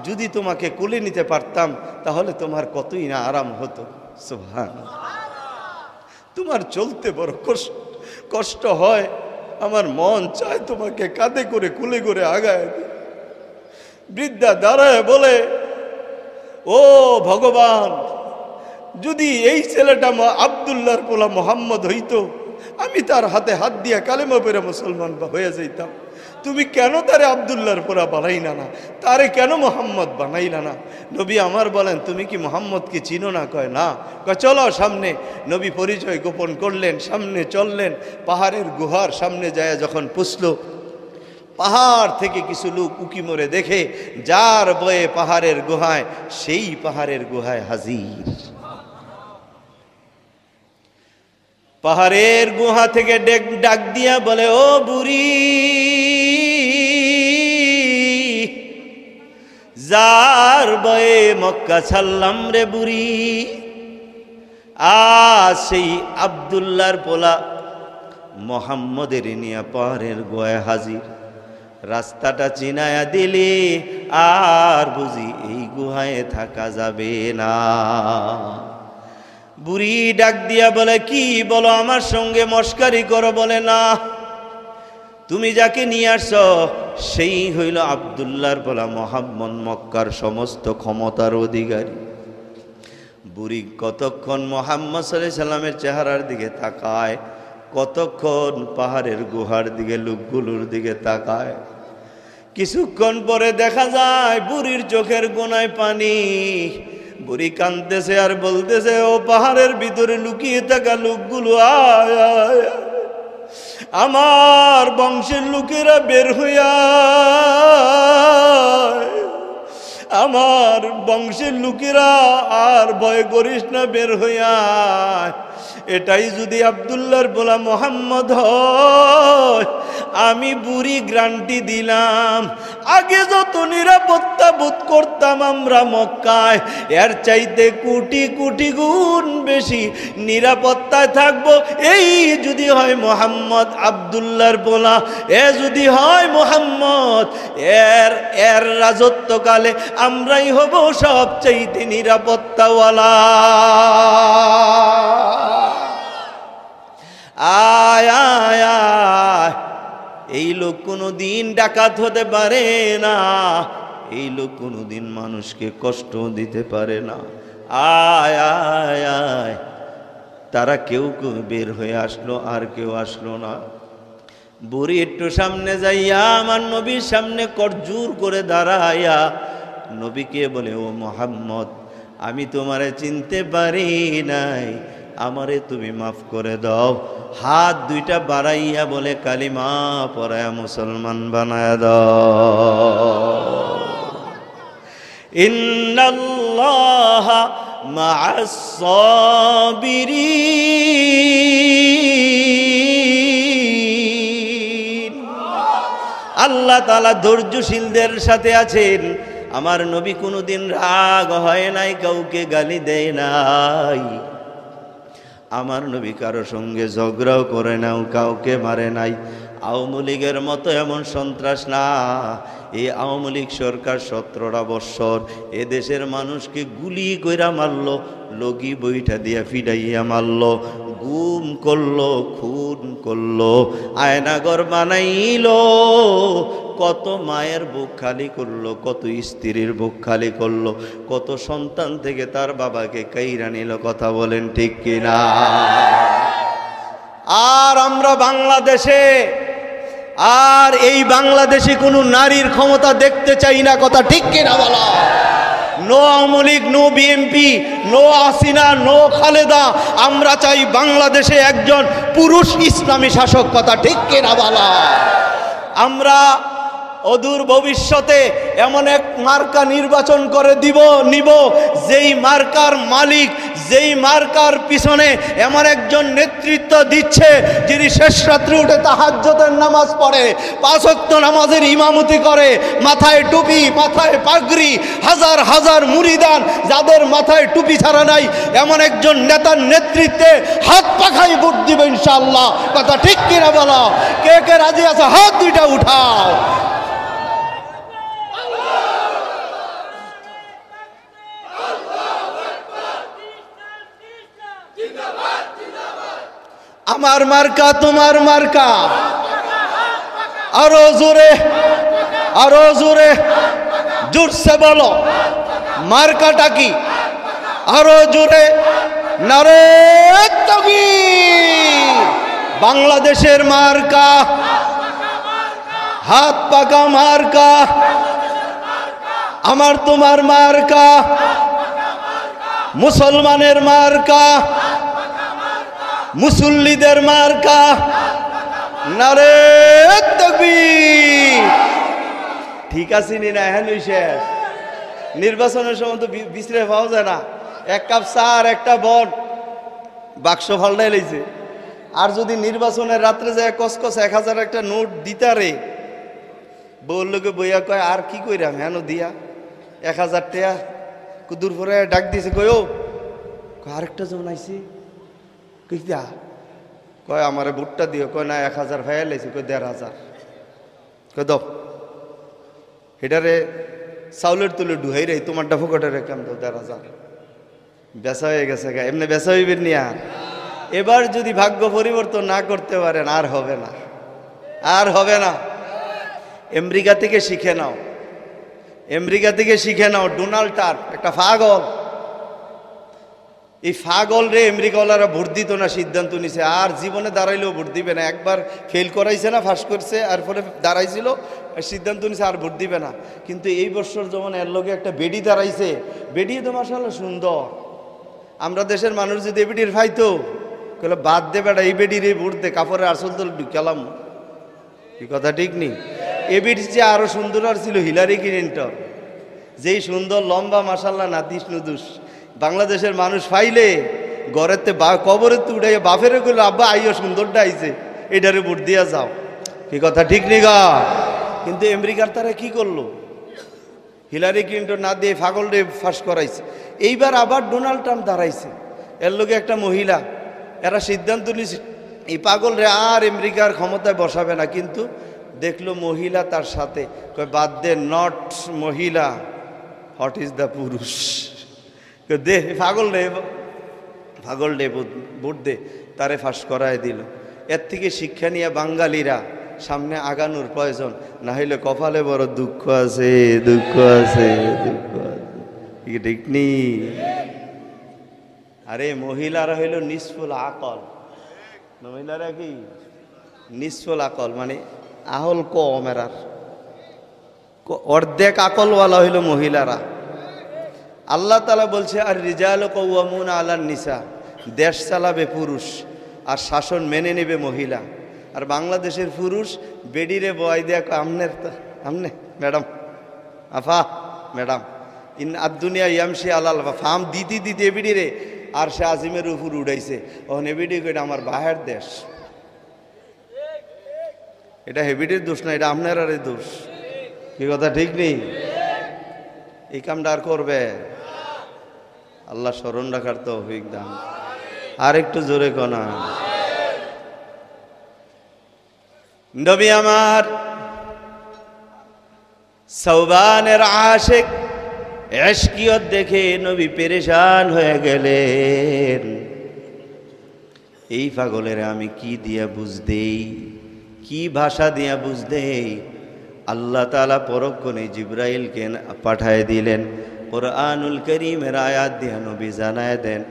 [SPEAKER 2] যদি তোমাকে কোলে নিতে পারতাম তাহলে তোমার কতই না আরাম হতো। সুবহানাল্লাহ। তোমার চলতে বড় কষ্ট হয়, আমার মন চায় তোমাকে কাঁধে করে কুলে করে আগায়। বৃদ্ধা দাঁড়ায় বলে, ও ভগবান, যদি এই ছেলেটা আব্দুল্লাহর পোলা মোহাম্মদ হইতো, আমি তার হাতে হাত দিয়া কালেমা পড়ে মুসলমান হয়ে যাইতাম। তুমি কেন তারে আব্দুল্লাহর পোলা বানাইলা না, তারে কেন মোহাম্মদ বানাইলা না? নবী আমার বলেন, তুমি কি মোহাম্মদকে চিনো না? কয় না। কয় চলো সামনে। নবী পরিচয় গোপন করলেন, সামনে চললেন। পাহাড়ের গুহার সামনে যায় যখন পুছল, পাহাড় থেকে কিছু লোক উকি মরে দেখে যার বয়ে পাহাড়ের গুহায়, সেই পাহাড়ের গুহায় হাজির। পাহাড়ের গুহা থেকে ডাক দিয়া বলে, ও বুড়ি, যার বয়ে মক্কা ছাড়লাম রে বুড়ি, আজ সেই আব্দুল্লাহর পোলা মোহাম্মদের নিয়া পাহাড়ের গুহায় হাজির। রাস্তাটা চিনায়া দিলে আর বুঝি এই গুহায় থাকা যাবে না। বুড়ি ডাক দিয়া বলে, কি বলো, আমার সঙ্গে মস্কারি করো? বলে না, তুমি যাকে নিয়ে আসছো সেই হইল আব্দুল্লাহর পোলা মোহাম্মদ, মক্কার সমস্ত ক্ষমতার অধিকারী। বুড়ি কতক্ষণ মোহাম্মদ সাল্লাল্লাহু আলাইহি সাল্লামের চেহারার দিকে তাকায়, কতক্ষণ পাহাড়ের গুহার দিকে, লোকগুলোর দিকে তাকায়। কিছুক্ষণ পরে দেখা যায় বুড়ির চোখের কোনায় পানি। বুড়ি কাঁদতেছে আর বলতেছে, ও পাহাড়ের ভিতরে লুকিয়ে থাকা লোকগুলো, আয় আয়, আমার বংশের লোকেরা বের হইয়া, আমার বংশের লোকেরা আর ভয় করিস না, বের হইয়া। এটাই যদি আব্দুল্লাহর পোলা মোহাম্মদ হয়, আমি বুড়ি গ্যারান্টি দিলাম, আগে যত নিরাপত্তা বোধ করতাম আমরা মক্কায়, এর চাইতে কোটি কোটি গুণ বেশি নিরাপত্তায় থাকবো। এই যদি হয় মোহাম্মদ আব্দুল্লাহর পোলা, এ যদি হয় মোহাম্মদ, এর রাজত্বকালে আমরাই হব সবচাইতে নিরাপত্তাওয়ালা। আয় আয় আয়, এই লোক কোনো দিন ডাকাত হতে পারে না, এই লোক কোনো দিন মানুষকে কষ্ট দিতে পারে না। আয় আয় আয়, তারা কেউ কেউ বের হয়ে আসলো, আর কেউ আসলো না। বুড়ি একটু সামনে যাইয়া আমার নবীর সামনে করজোর করে দাঁড়াইয়া নবীকে বলে, ও মোহাম্মদ, আমি তোমারে চিনতে পারি নাই, আমারে তুমি মাফ করে দাও। হাত দুইটা বাড়াইয়া বলে, কালিমা পড়ায়া মুসলমান বানায়া দাও। ইন্নাল্লাহা মা'আস সাবিরিন, আল্লাহ তাআলা ধৈর্যশীলদের সাথে আছেন। আমার নবী কোনোদিন রাগ হয় নাই, কাউকে গালি দেয় নাই। আমার নবী কারো সঙ্গে ঝগড়াও করে নাও, কাউকে মারে নাই। আওয়ামী লীগের মতো এমন সন্ত্রাস না। এই আওয়ামী লীগ সরকার 17টা বৎসর এ দেশের মানুষকে গুলি কইরা মারলো, লগি বইটা দিয়া ফিডাইয়া মারলো, গুম করলো, খুন করলো, আয়নাগর বানাইলো, কত মায়ের বুক খালি করলো, কত স্ত্রীর বুক খালি করলো, কত সন্তান থেকে তার বাবাকে কাইরা নিল। কথা বলেন ঠিক কিনা? আর আমরা বাংলাদেশে, আর এই বাংলাদেশে কোনো নারীর ক্ষমতা দেখতে চাই না। কথা ঠিক কিনা বলা? No Awami League, no BNP, no Hasina, no Khaleda. আমরা চাই বাংলাদেশে একজন পুরুষ ইসলামী শাসক। কথা ঠিক কিনা বলা? আমরা অদূর ভবিষ্যতে এমন এক মার্কা নির্বাচন করে নিব, যেই মার্কার মালিক, যেই মার্কার পিছনে এমন একজন নেতৃত্ব দিচ্ছে, যিনি শেষ রাত্রে উঠে তাহাজ্জুদের নামাজ পড়ে, 5 ওয়াক্ত নামাজের ইমামতি করে, মাথায় টুপি, মাথায় পাগড়ি, হাজার হাজার মুরিদান যাদের মাথায় টুপি ছাড়া নাই, এমন একজন নেতার নেতৃত্বে হাত পাখায় ভোট দিবে ইনশাআল্লাহ। কথা ঠিক কিনা বলো? কে কে রাজি আছে? হাত দুইটা উঠাও। আমার মার্কা, তোমার মার্কা। আরো জোরে, আরো জোরে, জোরসে বলো। মার্কাটা কি? আরো জোরে নারে তাকবীর। বাংলাদেশের মার্কা হাত পাকা মার্কা, আমার তোমার মার্কা, মুসলমানের মার্কা, মুসল্লিদের মার্কা, নারে তাকবীর। ঠিক আছে নি না? এখন শেষ। নির্বাচনের সময় তো বিশ্রে পাওয়া যায় না। এক কাপ চা আর একটা বট বাক্স ফাল্টাই লইছে। আর যদি নির্বাচনের রাত্রে যায় কসকস 1000 একটা নোট দিতারে, বললোকে বইয়া কয় আর কি কইরাম হেন দিয়া 1000 টাকা কুদুর পরে ডাক দিয়েছে, কই ও আরেকটা জন আইসি, কই দা, কয় আমারে ভোটটা দিও। কয় না 1000 ভাইয়া লাইছে। কয় 1500। কয় দাও এটারে চাউলের তুলে ডুহাই রে, তোমারটা ফোকটের কাম দাও 1500। বেচা হয়ে গেছে গা, এমনি বেচা হইবেন নি আর। এবার যদি ভাগ্য পরিবর্তন না করতে পারেন আর হবে না, আর হবে না। আমেরিকা থেকে শিখে নাও, আমেরিকা থেকে শিখে নাও। ডোনাল্ড ট্রাম্প একটা পাগল। এই পাগল রে আমেরিকাওয়ালারা ভোট দিত না, সিদ্ধান্ত নিছে আর জীবনে দাঁড়াইলেও ভোট দিবে না। একবার ফেল করাইছে না, ফাঁস করছে, আর পরে দাঁড়াইছিল, সিদ্ধান্ত নিছে আর ভোট দিবে না। কিন্তু এই বছর যেমন এর লগে একটা বেডি দাঁড়াইছে, বেডি তো মাশাআল্লাহ সুন্দর। আমরা দেশের মানুষ যদি এ বেডির ফাইতো, কইলে বাদ দে বেটা, এই বেডির ভোট দে, কাপড়ের আসল তো ঢুকালাম। কি কথা ঠিক নেই? এ বেডির চেয়ে আরো সুন্দর আর ছিল হিলারি ক্লিনটন, যেই সুন্দর লম্বা মাশাআল্লাহ নাতিস নুদুস। বাংলাদেশের মানুষ ফাইলে ঘরেতে কবরে তো উঠাইয়া বাপেরে কইল আব্বা আইও সুন্দরটা আইছে, এটারে ভোট দিয়া যাও। কি কথা ঠিক নেই গা? কিন্তু আমেরিকার তারা কি করলো? হিলারি ক্লিনটন না দিয়ে পাগল রে ফাঁস করাইছে। এইবার আবার ডোনাল্ড ট্রাম্প দাঁড়াইছে, এর লোকে একটা মহিলা। এরা সিদ্ধান্ত নিয়েছে এই পাগল রে আর আমেরিকার ক্ষমতায় বসাবে না। কিন্তু দেখলো মহিলা তার সাথে, কয় বাদ দে, নট মহিলা, হোয়াট ইজ দ্য পুরুষ। দে পাগল রে ভোট দে, তারে ফাঁস করায় দিল। এর থেকে শিক্ষা নিয়ে বাঙালিরা সামনে আগানোর প্রয়োজন, না হইলে কপালে বড় দুঃখ আছে, দুঃখ আছে, দুঃখ আছে। ঠিক নি? আরে মহিলারা হইল নিসফুল আকল। মহিলারা কি নিসফুল আকল, মানে আহল কম, এরার অর্ধেক আকলওয়ালা হইল মহিলারা। আল্লাহ তাআলা বলছে আর রিজালু কাওয়ামুনা আলান নিসা, দেশ চালাবে পুরুষ আর শাসন মেনে নেবে মহিলা। আর বাংলাদেশের পুরুষ বেডিরে বয় দেয়া, আমনে madam, Apa madam, in আদুনিয়া ইয়ামশি Alal Pham দিতে দিতে বেডিরে আর সে আজিমের উপর উড়াইছে। ওখানে বেডি কইটা আমার বাহের দেশ। এটা হেবিডির দোষ না, এটা আপনার দোষ। কি কথা ঠিক নেই? এই কামটা আর করবে? আল্লাহ স্মরণ রাখার তৌফিক দান। আর একটু জোরে কনা। নবী আমার সওবানের আশিক, এশকিয়ত দেখে নবী পেরেশান হয়ে গেলেন। এই পাগলের আমি কি দিয়া বুঝ দেই, কি ভাষা দিয়া বুঝ দেই? আল্লাহ তাআলা পরক্ষণে জিবরাইলকে পাঠায় দিলেন। কুরআনুল কারীমের আয়াত দিয়া নবী জানায় দেন,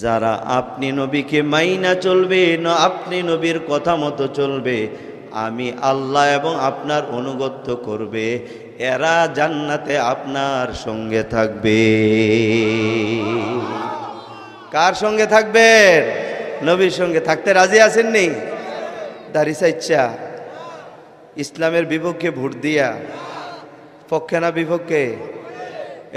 [SPEAKER 2] যারা আপনি নবীকে মাইনা চলবে, না আপনি নবীর কথা মতো চলবে, আমি আল্লাহ এবং আপনার অনুগত্য করবে, এরা জান্নাতে আপনার সঙ্গে থাকবে। কার সঙ্গে থাকবেন? নবীর সঙ্গে। থাকতে রাজি আছেন নি? দাড়ি চাইচ্ছা ইসলামের বিপক্ষে ভোট দিয়া, পক্ষে না বিপক্ষে?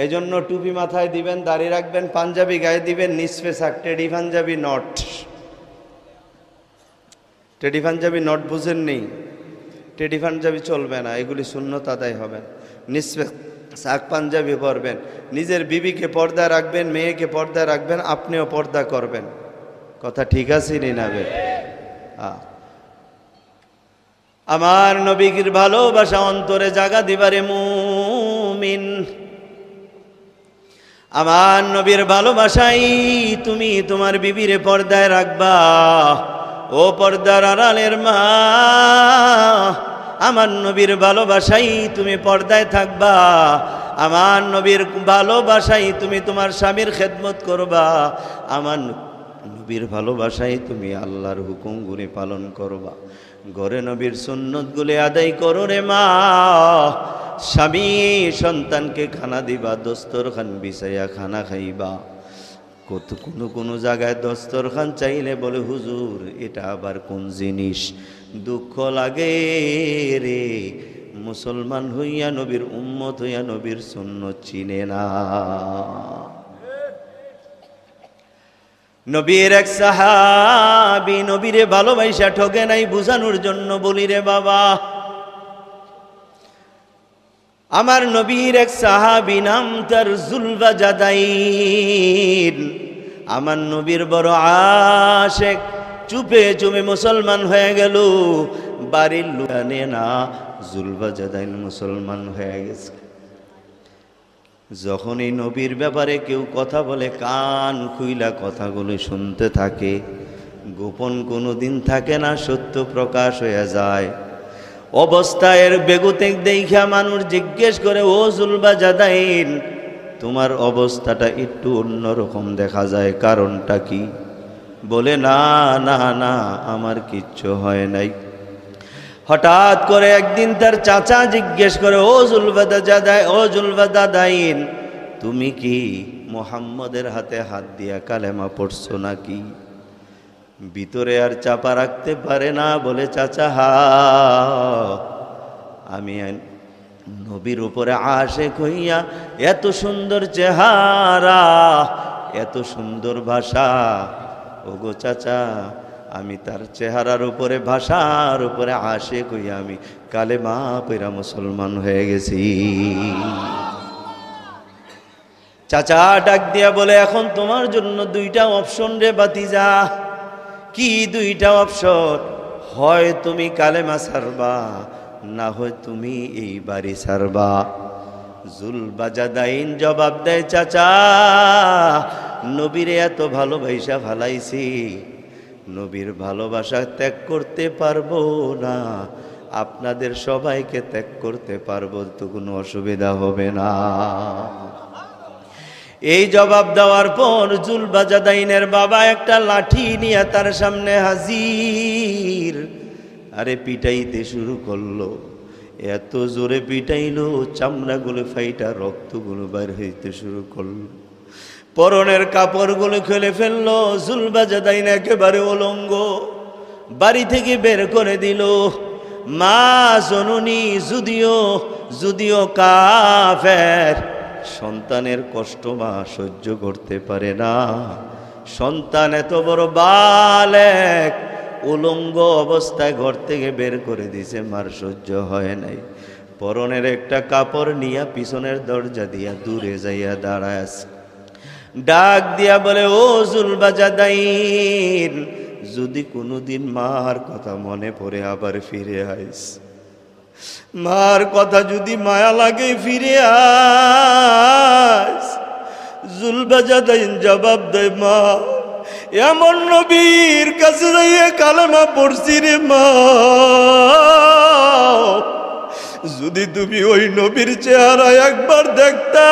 [SPEAKER 2] এই জন্য টুপি মাথায় দিবেন, দাড়ি রাখবেন, পাঞ্জাবি গায়ে দিবেন, নিসফে শাক, teddy panjabi not. Teddy panjabi not বুঝেননি? টেডি পাঞ্জাবি চলবে না, এগুলি সুন্নত আদায় হবে। নিসফে শাক পাঞ্জাবি পরবেন, নিজের বিবিকে পর্দা রাখবেন, মেয়েকে পর্দা রাখবেন, আপনিও পর্দা করবেন। কথা ঠিক আছে নি না? আমার নবীর ভালোবাসা অন্তরে জাগা দিবারে মুমিন। আমার নবীর ভালোবাসাই তুমি তোমার বিবিরে পর্দায় রাখবা। ও পর্দার আড়ালের মা, আমার নবীর ভালোবাসাই তুমি পর্দায় থাকবা।
[SPEAKER 1] আমার নবীর ভালোবাসাই তুমি তোমার স্বামীর খেদমত করবা, আমার নবীর ভালোবাসাই তুমি আল্লাহর হুকুমগুলি পালন করবা, ঘরে নবীর সুন্নতগুলি আদায় করো রে মা। স্বামী সন্তানকে খানা দিবা, দস্তরখান বিছাইয়া খানা খাইবা। কোনো জায়গায় দস্তরখান চাইলে বলে হুজুর এটা আবার কোন জিনিস, দুঃখ লাগে রে, মুসলমান হইয়া নবীর উম্মত হইয়া নবীর সুন্নত চিনে না। নবীর এক সাহাবী নবীরে ভালোবাসা ঠকে নাই, বুঝানোর জন্য বলি রে বাবা, আমার নবীর এক সাহাবী নাম তার জুলবাজাদাইন, আমার নবীর বড় আশেক, চুপে চুপে মুসলমান হয়ে গেল, বাড়ির লোক জানে না জুলবাজাদাইন মুসলমান হয়ে গেছে। যখন এই নবীর ব্যাপারে কেউ কথা বলে কান খুইলা কথাগুলো শুনতে থাকে, গোপন কোনো দিন থাকে না, সত্য প্রকাশ হয়ে যায়। অবস্থায় বেগুতেক দেখা মানুষ জিজ্ঞেস করে, ও জুলবাজাদাইন তোমার অবস্থাটা একটু অন্যরকম দেখা যায়, কারণটা কি? বলে না না না আমার কিচ্ছু হয় নাই। হঠাৎ করে একদিন তার চাচা জিজ্ঞেস করে, ও জুলবাজাদাইন তুমি কি মুহাম্মদের হাতে হাত দিয়া কালেমা পড়ছো নাকি? ভিতরে আর চাপা রাখতে পারে না, বলে চাচা হা আমি নবীর উপরে আশেক হইয়া, এত সুন্দর চেহারা, এত সুন্দর ভাষা, ওগো চাচা আমি তার চেহারার উপরে ভাষার উপরে আশেক হইয়া আমি কালেমা পড়া মুসলমান হয়ে গেছি। চাচা ডাক দিয়া বলে, এখন তোমার জন্য দুইটা অপশন রে বাতিজা। কি দুইটা অপশন? হয় তুমি কালেমা ছাড়বা, না হয় তুমি এই বাড়ি ছাড়বা। জুলবাজাদাইন জবাব দেয়, চাচা নবীরে এত ভালোবাসা ভালাইছি, নবীর ভালোবাসা ত্যাগ করতে পারবো না, আপনাদের সবাইকে ত্যাগ করতে পারবো তো কোনো অসুবিধা হবে না। এই জবাব দেওয়ার পর জুলবাজাদাইনের বাবা একটা লাঠি নিয়ে তার সামনে হাজির, আরে পিটাইতে শুরু করলো। এত জোরে পিটাইলো চামড়াগুলো ফাইটা রক্তগুলো বাইর হইতে শুরু করলো, পরনের কাপড়গুলো খুলে ফেললো। জুলবাজাদাইন একেবারে উলঙ্গ, বাড়ি থেকে বের করে দিল। মা জননী যদিও কাফের, সন্তানের কষ্ট মা সহ্য করতে পারে না। সন্তান এত বড় বালেক উলঙ্গ অবস্থায় ঘর থেকে বের করে দিছে, মার সহ্য হয় নাই। পরনের একটা কাপড় নিয়ে পিছনের দরজা দিয়া দূরে যাইয়া দাঁড়ায় আছে। ডাক দিয়া বলে, ও জুলবাজাদাইন যদি কোনোদিন মার কথা মনে পড়ে আবার ফিরে আইস, মার কথা যদি মায়া লাগে ফিরে আইস। জুলবাজাদাইন জবাব দেয়, মা এমন নবীর কাছে যাইয়া কালেমা পড়ছি রে মা, যদি তুমি ওই নবীর চেহারা একবার দেখতা,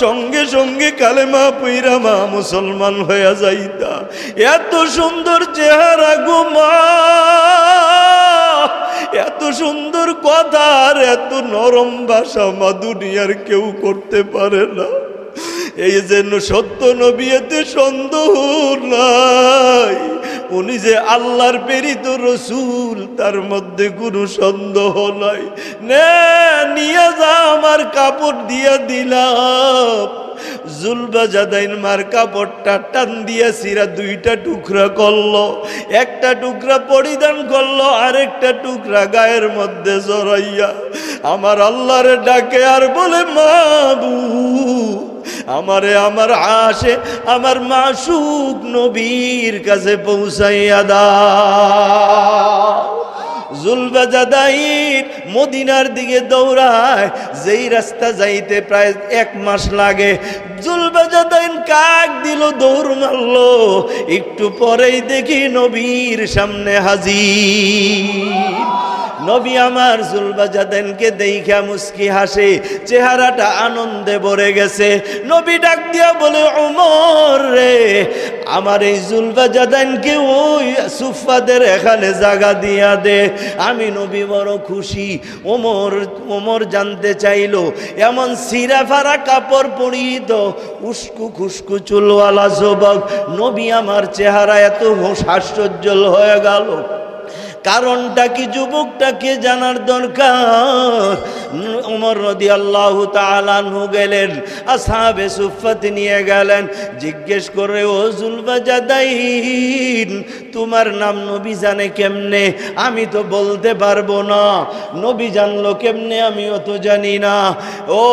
[SPEAKER 1] সঙ্গে সঙ্গে কালেমা পইরা মা মুসলমান হইয়া যাইতা। এত সুন্দর চেহারা গো মা, এত সুন্দর কথা আর এত নরম ভাষা মা দুনিয়ার কেউ করতে পারে না। এই জন্য সত্য নবী এতে সন্দেহ নাই, উনি যে আল্লাহর প্রেরিত রসূল তার মধ্যে কোনো সন্দেহ নাই। নিয়ে যা, আমার কাপড় দিয়া দিলাম। জুলবাজাদাইন মার কাপড়টা টান দিয়া সিরা দুইটা টুকরা করলো, একটা টুকরা পরিধান করলো, আরেকটা টুকরা গায়ের মধ্যে জড়াইয়া আমার আল্লাহর ডাকে আর বলে, মাবুদ আমারে আমার আশে আমার মাসুক নবীর কাছে পৌঁছাইয়া দাও। জুলবাজাদাইন মদিনার দিকে দৌড়ায়, যেই রাস্তা যাইতে প্রায় 1 মাস লাগে। জুলবাজাদাইন কাক দিল, দৌড় মারলো, একটু পরেই দেখি নবীর সামনে হাজির। নবী আমার জুলবাজাদাইনকে দেইখা মুস্কি হাসে, চেহারাটা আনন্দে ভরে গেছে। নবী ডাক দিয়া বলে, ওমর রে, আমার এই জুলবাজাদাইনকে ওই সুফাদের এখানে জায়গা দিয়া দে। আমি নবী বড় খুশি। ওমর জানতে চাইল, এমন সিরা ফারা কাপড় পরিহিত উস্কু খুস্কু চুলওয়ালা যুবক, নবী আমার চেহারা এত হাস্যোজ্জ্বল হয়ে গেল, কারণটা কি? যুবকটাকে জানার দরকার। ওমর রাদিয়াল্লাহু তাআলা আনহু গেলেন, আসহাবে সুফফাতে নিয়ে গেলেন, জিজ্ঞেস করে, ও জুলবাজাদাইন, তোমার নাম নবী জানে কেমনে? আমি তো বলতে পারবো না। নবী জানলো কেমনে? আমিও তো জানি না। ও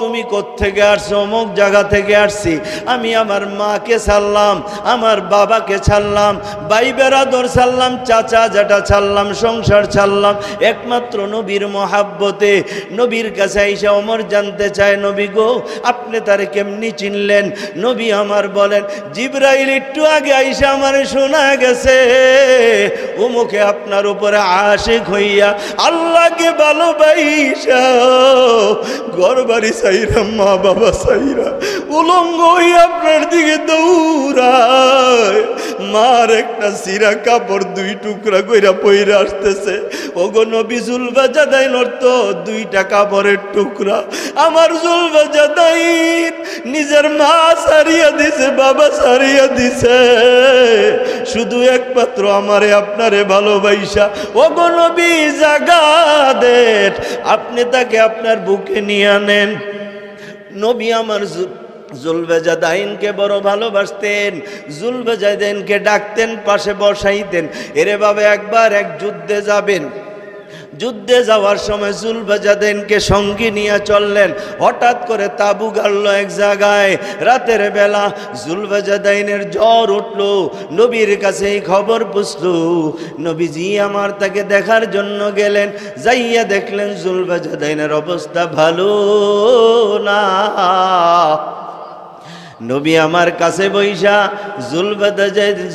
[SPEAKER 1] তুমি কোত্থেকে আসছো? অমুক জায়গা থেকে আসছি। আমি আমার মাকে ছাড়লাম, আমার বাবাকে ছাড়লাম, ভাই বেরাদর ছাড়লাম, চাচা যেটা ছাড়লাম, সংসার ছাড়লাম, একমাত্র নবীর মহাব্বতে। নবীর কাছে আইসা ওমর জানতে চায়, নবী গো, আপনি তারে কেমনি চিনলেন? নবী আমার বলেন, জিবরাইল একটু আগে আইসা আমারে শোনা গেছে, ওমুকে আপনার উপরে আশিক হইয়া আল্লাহকে ভালোবাসা ঘর বাড়ি চাইরা, মা বাবা চাইরা, উলঙ্গ হইয়া আপনার দিকে দৌড়ায়। মার একটা সিরা কাপড় 2 টুকরা কইরা পইরা আসতেছে। ওগো নবী, জুলবাজাদাইন তো 2টা কাপড়ের টুকরা। আমার জুলবাজাদাইন নিজের মা সারিয়া দিছে, বাবা সারিয়া দিছে, শুধু একমাত্র আমারে আপনারে ভালোবাসা। ওগো নবী, জাগা দেন, আপনি তাকে আপনার বুকে নিয়ে আনেন। নবী আমার জুলবাজাদাইনকে বড় ভালোবাসতেন। জুলবাজাদাইনকে ডাকতেন, পাশে বসাইতেন। এরে বাবা, একবার এক যুদ্ধে যাবেন। যুদ্ধে যাওয়ার সময় জুলবাজাদাইনকে সঙ্গে নিয়ে চললেন। হঠাৎ করে তাবু গাড়ল এক জায়গায়, রাতের বেলা। জুলবাজাদাইনের জ্বর উঠলো, নবীর কাছে এই খবর পুছলো। নবীজি আমার তাকে দেখার জন্য গেলেন, যাইয়া দেখলেন জুলবাজাদাইনের অবস্থা ভালো না। নবী আমার কাছে বইসা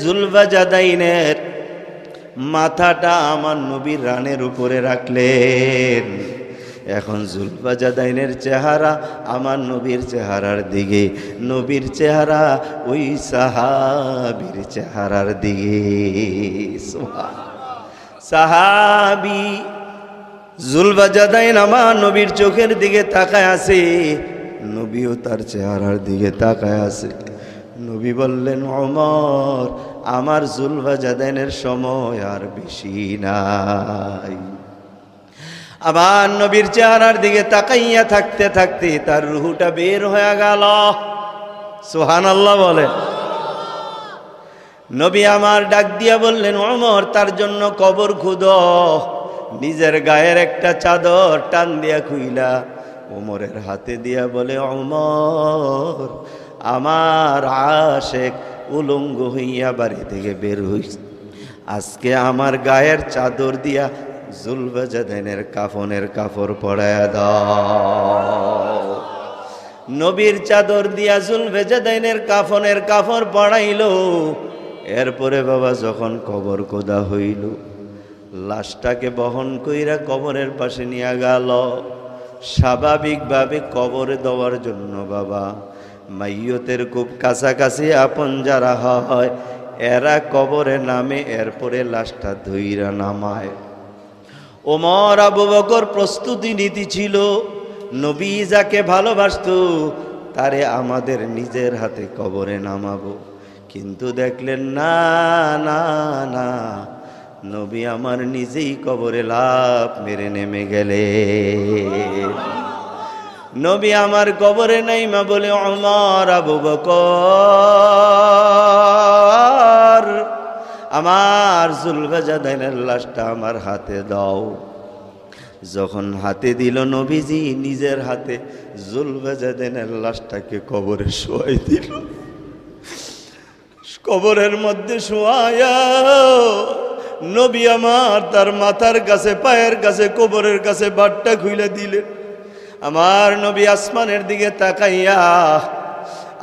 [SPEAKER 1] জুলবাজাদাইনের মাথাটা আমার নবীর রানের উপরে রাখলেন। এখন জুলবাজাদাইনের চেহারা আমার নবীর চেহারার দিকে, নবীর চেহারা ওই সাহাবীর চেহারার দিকে। সাহাবী জুলবাজাদাইন আমার নবীর চোখের দিকে তাকায় আছে, নবীও তার চেহারার দিকে তাকায় আছে। নবী বললেন, ওমর, আমার জুলবাজাদাইনের সময় আর বেশি নাই। আবার নবীর চেহারার দিকে তাকাইয়া থাকতে থাকতে তার রুহুটা বের হয়ে গেল। সুবহানাল্লাহ বলে। নবী আমার ডাক দিয়া বললেন, ওমর, তার জন্য কবর খুঁদো। নিজের গায়ের একটা চাদর টান দিয়া খুইলা ওমরের হাতে দিয়া বলে, ওমর, আমার আশেক উলঙ্গ হইয়া বাড়ি থেকে বের হইছে, আজকে আমার গায়ের চাদর দিয়া জুলবাজাদাইনের কাফনের কাপড় পরায়া দাও। নবীর চাদর দিয়া জুলবাজাদাইনের কাফনের কাপড় পরাইল। এরপরে বাবা যখন কবর খোদা হইল, লাশটাকে বহন কইরা কবরের পাশে নিয়ে গেল। স্বাভাবিকভাবে কবরে দেওয়ার জন্য বাবা মাইয়তের খুব কাছাকাছি আপন যারা হয়, এরা কবরে নামে, এরপরে লাশটা ধইরা নামায়। ওমর আবু বকর প্রস্তুতি নীতি ছিল, নবী যাকে ভালোবাসত তারে আমাদের নিজের হাতে কবরে নামাবো। কিন্তু দেখলেন, না না না, নবী আমার নিজেই কবরে লাফ মেরে নেমে গেলে। নবী আমার কবরে নাইমা বলে, ওমর আবু বকর, আমার জুলবাজাদাইনের লাশটা আমার হাতে দাও। যখন হাতে দিল, নবীজি নিজের হাতে জুলবাজাদাইনের লাশটাকে কবরে শোয়াই দিল। কবরের মধ্যে শোয়ায়া
[SPEAKER 2] নবী আমার তার মাথার কাছে পায়ের কাছে কোমরের কাছে বাটটা খুলে দিলেন। আমার নবী আসমানের দিকে তাকাইয়া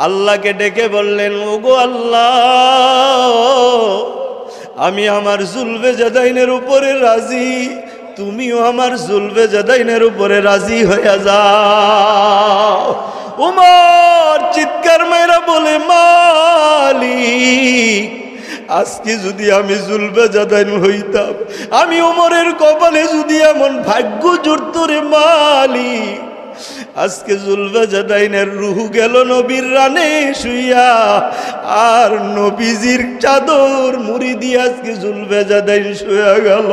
[SPEAKER 2] আল্লাহকে ডেকে বললেন, ওগো আল্লাহ, আমি আমার জুলবে জাদাইনের উপরে রাজি, তুমিও আমার জুলবে জাদাইনের উপরে রাজি হয়ে যাও। উমর চিৎকার মেরা বলে, মালিক, আজকে যদি আমি জুলবে জাদাইন হইতাম, আমি উমরের কপালে যদি এমন ভাগ্য জুড়ত রে মালিক, আজকে জুলবে জাদাইনের রুহ গেল নবীর রানে শুইয়া, আর নবীজির চাদর মুড়ি দিয়ে আজকে জুলবে জাদাইন শুয়া গেল।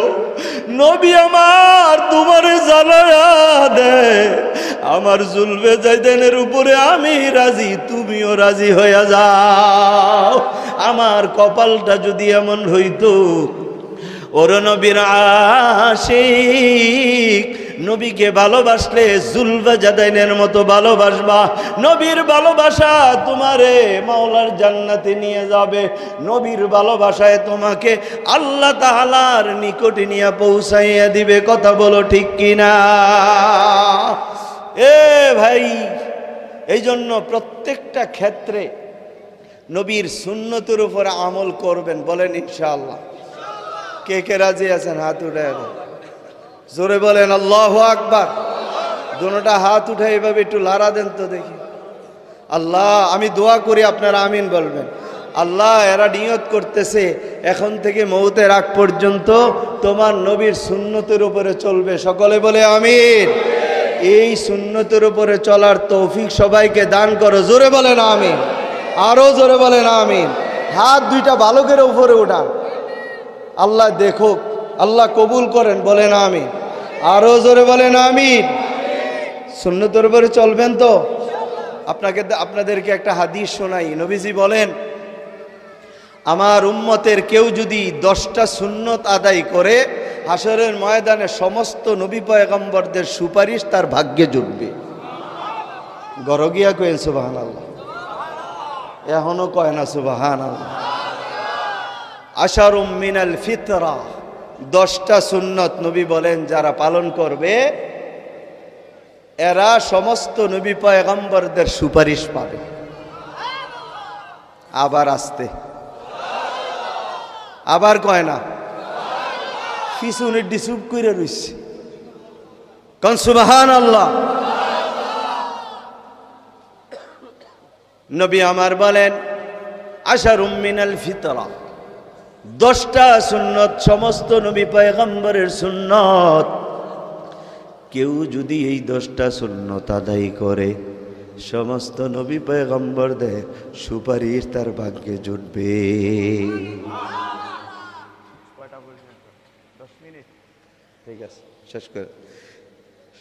[SPEAKER 2] নবী আমার তোমারে জানায়া দে, আমার জুলবে জাদাইনের উপরে আমি রাজি, তুমিও রাজি হইয়া যাও। আমার কপালটা যদি এমন হইতো, ওর নবীর আশিক, নবীকে ভালোবাসলে জুলবে জাদাইনের মতো ভালোবাসবা। নবীর ভালোবাসা তোমারে মাওলার জান্নাতে নিয়ে যাবে। নবীর ভালোবাসায় তোমাকে আল্লাহ তাআলার নিকটে নিয়ে পৌঁছাইয়া দিবে। কথা বলো ঠিক কিনা? এ ভাই, এই জন্য প্রত্যেকটা ক্ষেত্রে নবীর সুন্নতের উপর আমল করবেন। বলেন ইনশাআল্লাহ। কে কে রাজি আছেন? হাত উঠায় জোরে বলেন আল্লাহু আকবার। দুটোটা হাত উঠে এভাবে একটু লাড়া দেন তো দেখি। আল্লাহ, আমি দোয়া করি, আপনারা আমিন বলবেন। আল্লাহ, এরা নিয়ত করতেছে এখন থেকে মৌতের আগ পর্যন্ত তোমার নবীর সুন্নতের উপরে চলবে। সকলে বলে আমিন। এই সুন্নতের উপরে চলার তৌফিক সবাইকে দান করো। জোরে বলেন আমিন। আরো জোরে বলেন আমিন। হাত দুইটা বালকের উপরে উঠান। আল্লাহ দেখো, আল্লাহ কবুল করেন। বলেন আমিন। আরো জোরে বলেন আমিন। সুন্নতের উপরে চলবেন তো? আপনাদেরকে একটা হাদিস শোনাই। নবীজি বলেন, আমার উম্মতের কেউ যদি 10টা সুন্নত আদায় করে, হাসরের ময়দানে সমস্ত নবী পয়গম্বরদের সুপারিশ তার ভাগ্যে জুটবে। গরগিয়া কয়েন সুবহানাল্লাহ। এখনো কয় না সুবহানাল্লাহ। আশারুম মিনাল ফিতরা, 10টা সুন্নত নবী বলেন যারা পালন করবে এরা সমস্ত নবী পয়গম্বরদের সুপারিশ পাবে। আবার আসতে, আবার কয় না, পিছনে ডিসুপ কইরা রইছে। কোন সুবহানাল্লাহ। নবী আমার বলেন, আশারুম মিনাল ফিতরা, 10টা সুন্নত সমস্ত নবী পয়গম্বরের সুন্নত। কেউ যদি এই 10টা সুন্নত আদায় করে, সমস্ত নবী পয়গম্বরদের সুপারিশ তার ভাগ্যে জুটবে। ঠিক আছে, শেষ করে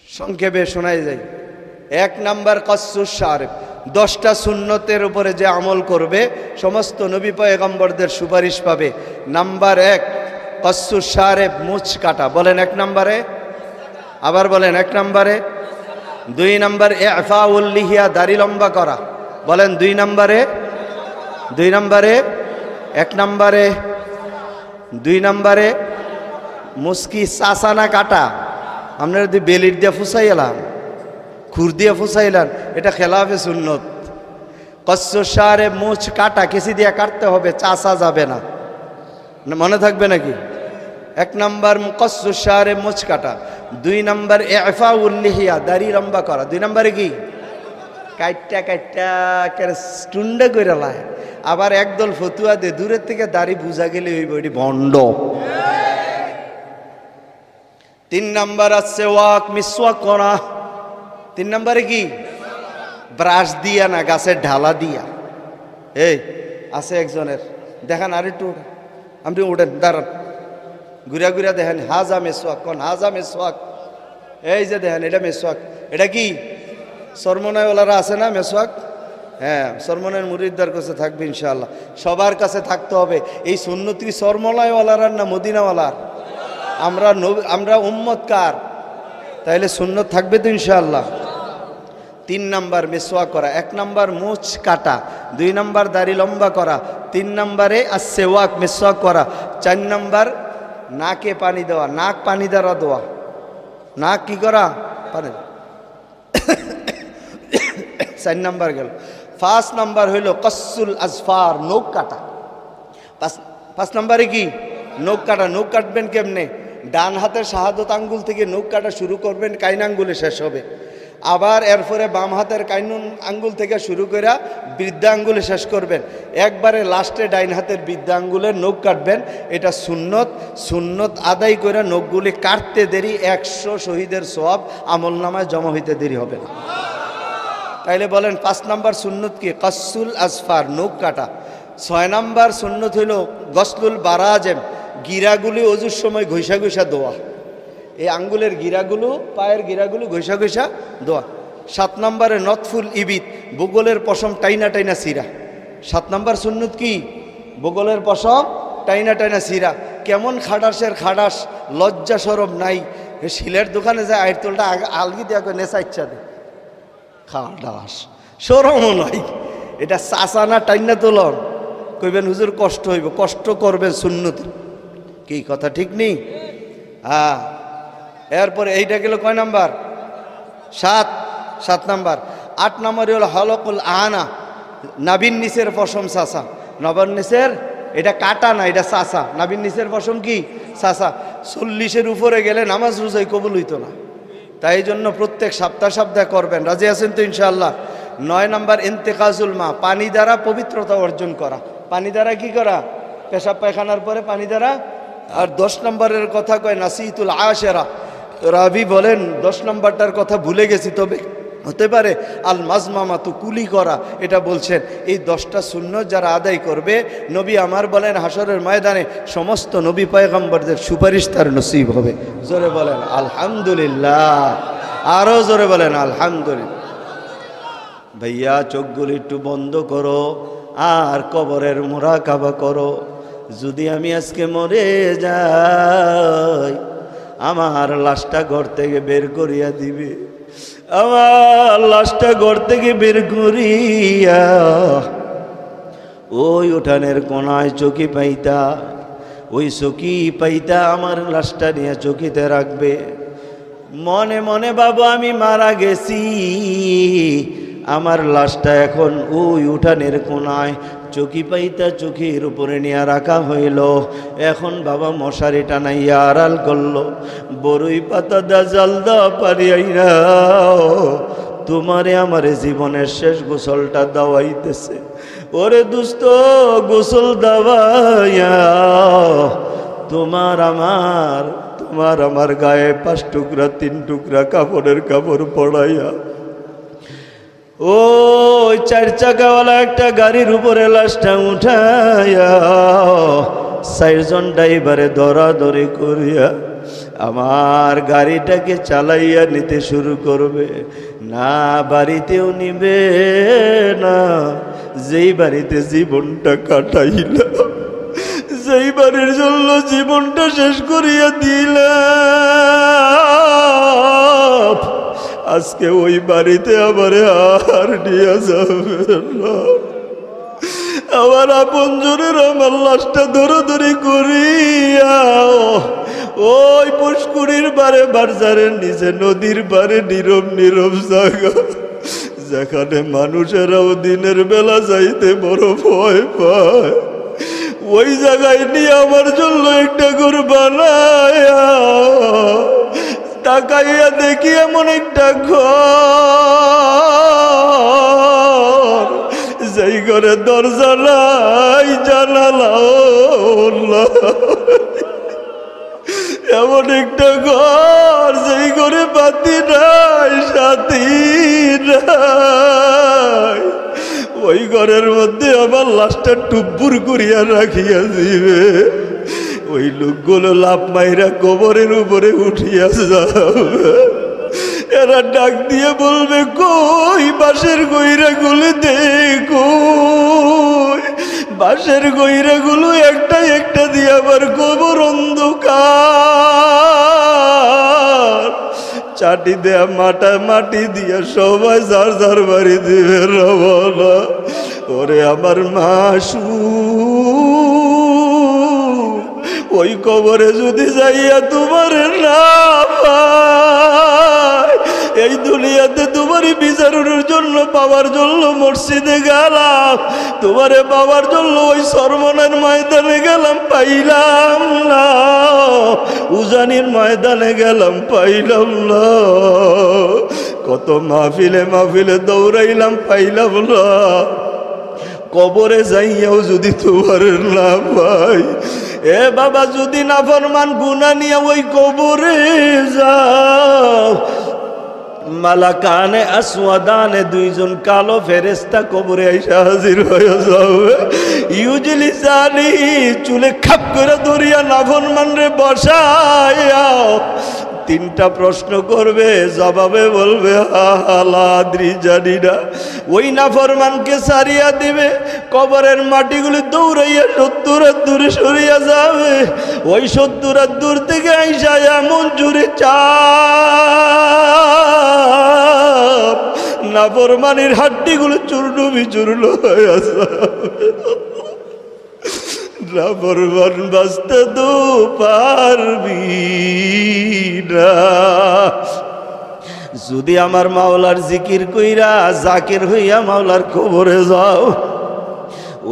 [SPEAKER 2] সংক্ষেপে শোনাই যায়। 1 নাম্বার কাসসুস শারিব, 10টা সুন্নতের উপরে যে আমল করবে সমস্ত নবী পয়গম্বরদের সুপারিশ পাবে। নাম্বার 1 কাসসুস শারিব, মুছ কাটা। বলেন 1 নম্বরে। আবার বলেন 1 নম্বরে। 2 নম্বর ইফাউল লিহিয়া, দাড়ি লম্বা করা। বলেন 2 নম্বরে। 2 নম্বরে। 1 নম্বরে। 2 নম্বরে মুস্কি চাচানা কাটা। আপনারা যদি বেলির দিয়ে ফুসাইলাম, খুর দিয়ে ফুসাইলেন, এটা খেলাফে সুন্নত। কসসুস শারিব, মুছ কাটা, কেসি দিয়ে কাটতে হবে, চাচা যাবে না। মনে থাকবে নাকি? 1 নম্বর কসসুস শারিব, মুছ কাটা। 2 নম্বর ইফাউল লিহিয়া, দাড়ি লম্বা করা। 2 নম্বরে কি? কাইটটা কাইটটা টুন্ডা করে লায়। আবার একদল ফতুয়া দে, দূরের থেকে দাড়ি বুঝা গেলে ওই বইটি ভণ্ড। 3 নম্বর আছে ওয়াক, মিসওয়াক করা। 3 নম্বরে কি? ব্রাশ দিয়া না, গাছের ঢালা দিয়া। এই আছে একজনের, দেখান আরেকটু, আপনি উঠেন, দাঁড়ান, ঘুরা ঘুরা দেখেন, হাজা মেসওয়াক। কোন হাজা মেসওয়াক? এই যে দেখেন, এটা মেসওয়াক। এটা কি? সরমনাইওয়ালারা আছে না মেসওয়াক? হ্যাঁ, সরমনের মুরিদদার কাছে থাকবে ইনশাআল্লাহ, সবার কাছে থাকতে হবে। এই সুন্নত কি সরমনাইওয়ালার না মদিনাওয়ালার? আমরা উম্মত কার? তাইলে সুন্নত থাকবে তো ইনশাআল্লাহ। 3 নম্বর মেসওয়াক করা। 1 নম্বর মুছ কাটা। 2 নম্বর দাড়ি লম্বা করা। 3 নম্বরে আসওয়াক, মেসওয়াক করা। 4 নম্বর নাকে পানি দেওয়া, নাক পানি দ্বারা দেওয়া, নাক কি করা পানি। 4 নাম্বার গেল। 5 নাম্বার হইল কসুল আজফার, নখ কাটা। 5 নাম্বারে কি নখ কাটা। নখ কাটবেন কেমনে? ডান হাতের শাহাদত আঙ্গুল থেকে নখ কাটা শুরু করবেন, কাইন আঙ্গুলে শেষ হবে। আবার এরপরে বাম হাতের কাইনুন আঙ্গুল থেকে শুরু করে বৃদ্ধা আঙ্গুলে শেষ করবেন। একবারে লাস্টে ডাইন হাতের বৃদ্ধা আঙ্গুলের নখ কাটবেন। এটা সুন্নত। সুন্নত আদায় করে নখগুলি কাটতে দেরি 100 শহীদের সওয়াব আমল নামায় জমা হইতে দেরি হবে না। তাইলে বলেন 5 নাম্বার সুন্নত কি? কসুল আজফার, নখ কাটা। 6 নাম্বার সুন্নত হইল গসলুল বারাজেম, গিরাগুলি অজুর সময় ঘষা ঘষা দোয়া। এই আঙ্গুলের গিরাগুলো, পায়ের গিরাগুলো ঘষা ঘষা দোয়া। 7 নম্বরে নতফুল ইবিত, বগলের পশম টাইনা টাইনা সিরা। 7 নম্বর সুন্নত কি? বগলের পশম টাইনা টাইনা সিরা। কেমন খাডাসের খাডাস, লজ্জা সরব নাই। শিলের দোকানে যায় আইরতলটা আলগি দেওয়া করে নেশা ইচ্ছা দেয়, খাডাস সরমও নাই। এটা চাষা না টাইনা তোলন? কইবেন হুজুর কষ্ট হইব, কষ্ট করবেন সুন্নত। কি কথা ঠিক নেই? হ্যাঁ। এরপরে এইটা গেল কয় নাম্বার? 7 নাম্বার। 8 নম্বরে হলো হলকুল আনা, নাবিন নিচের পশম চাষা। নবন নিচের এটা কাটা না, এটা চাষা। নাবিন নিচের পশম কি? চাষা। 40-এর উপরে গেলে নামাজ রোজাই কবুল হইতো না। তাই জন্য প্রত্যেক সপ্তাহে করবেন। রাজি আছেন তো ইনশাআল্লাহ? 9 নাম্বার ইন্তেকাজুল মা, পানি দ্বারা পবিত্রতা অর্জন করা। পানি দ্বারা কি করা? পেশাব পায়খানার পরে পানি দ্বারা। আর 10 নম্বরের কথা কয় নাসিতুল আশেরা। রাবি বলেন 10 নম্বরটার কথা ভুলে গেছি, তবে হতে পারে আল মাজমামা তু কুলি করা, এটা বলছেন। এই 10টা সুন্নত যারা আদায় করবে, নবী আমার বলেন হাসরের ময়দানে সমস্ত নবী পয়গম্বরদের সুপারিশ তার নসিব হবে। জোরে বলেন আলহামদুলিল্লাহ, আরো জোরে বলেন আলহামদুলিল্লাহ। ভাইয়া চোখগুলি একটু বন্ধ করো আর কবরের মুরাকাবা করো। যদি আমি আজকে মরে যাই, আমার লাশটা ঘর থেকে বের করিয়া দিবে। আমার লাশটা ঘর থেকে বের করিয়া ওই উঠানের কোনায় চকি পাইতা, ওই চকি পাইতা আমার লাশটা নিয়ে চকিতে রাখবে। মনে মনে বাবা আমি মারা গেছি, আমার লাশটা এখন ওই উঠানের কোনায় চকি পাইতা চোখের উপরে নিয়ে রাখা হইল। এখন বাবা মশারি টানাইয়া আড়াল করলো, বড়ই পাতা দা জাল দা পারিয়াই না তোমারে আমারে জীবনের শেষ গোসলটা দাওয়াইতেছে। ওরে দুস্ত গোসল দাওয়াইয়া তোমার আমার গায়ে 5 টুকরা 3 টুকরা কাপড়ের কাপড় পড়াইয়া ওই 4 চাকাওয়ালা একটা গাড়ির উপরে লাশটা উঠাইয়া 4 জন ড্রাইভারে দরাদরি করিয়া আমার গাড়িটাকে চালাইয়া নিতে শুরু করবে। না বাড়িতেও নিবে না, যেই বাড়িতে জীবনটা কাটাইল, যেই বাড়ির জন্য জীবনটা শেষ করিয়া দিলা, আজকে ওই বাড়িতে আবার আর নিয়ে যাবে না। আমার আপনজনের আমার লাশটা দৌড়াদৌড়ি করিয়া ওই পুষ্কুরির বারে বাজারের নিচে নদীর বারে নীরব নীরব জায়গা, যেখানে মানুষেরাও দিনের বেলা যাইতে বড় ভয় পায়, ওই জায়গায় নিয়ে আমার জন্য একটা ঘর বানায়া তাকাইয়া দেখি এমন একটা ঘর, যেই ঘরে দরজা নাই জানালা নাই, এমন একটা ঘর যেই ঘরে বাতি নাই সাথী নাই, ওই ঘরের মধ্যে আমার লাশটা টুব্বুর করিয়া রাখিয়া দিবে। ওই লোকগুলো লাভ মাইরা কবরের উপরে উঠিয়া যাবে। এরা ডাক দিয়ে বলবে কই বাঁশের গইরা গুলো দেখো, বাঁশের গইরা গুলো একটা একটা দিয়ে আবার কবর অন্ধকার, চাটি দেয়া মাটি দিয়া সবাই যার যার বাড়ি দিবে রওনা। ওরে আমার মাসু ওই কবরে যদি যাইয়া তোমার না পাই, এই দুনিয়াতে তোমারই বিচারের জন্য পাওয়ার জন্য মসজিদে গেলাম, তোমারে পাওয়ার জন্য ওই সরমনের ময়দানে গেলাম, পাইলাম না, উজানির ময়দানে গেলাম, পাইলাম না, কত মাহফিলে মাহফিলে দৌড়াইলাম, পাইলাম না, কবরে যাইয়াও যদি তোমার না পাই, এ বাবা যদি নাফরমান গুনাহ নিয়ে ওই কবরে যাও, মালাকানে আসওয়াদানে দুইজন কালো ফেরেশতা কবরে আইসা হাজির হয়ে যাবে, ইউজলিসানি চুলে খাপ করে ধরিয়া নাফরমান রে বসায়া তিনটা প্রশ্ন করবে, জবাবে বলবে হালাদ্রি জানি না, ওই নাফরমানকে সারিয়া দিবে, কবরের মাটিগুলি দৌড়াইয়া 70 হাত দূরে সরিয়া যাবে, ওই 70 হাত দূর থেকে আইসা এমন জুড়ে চাপ নাফরমানির হাড্ডিগুলো চূর্ণ বিচূর্ণ হয়ে যাবে, নাফরমান বাঁচতে তো পারবি না। যদি আমার মাওলার জিকির কইরা জাকির হইয়া মাওলার কবরে যাও,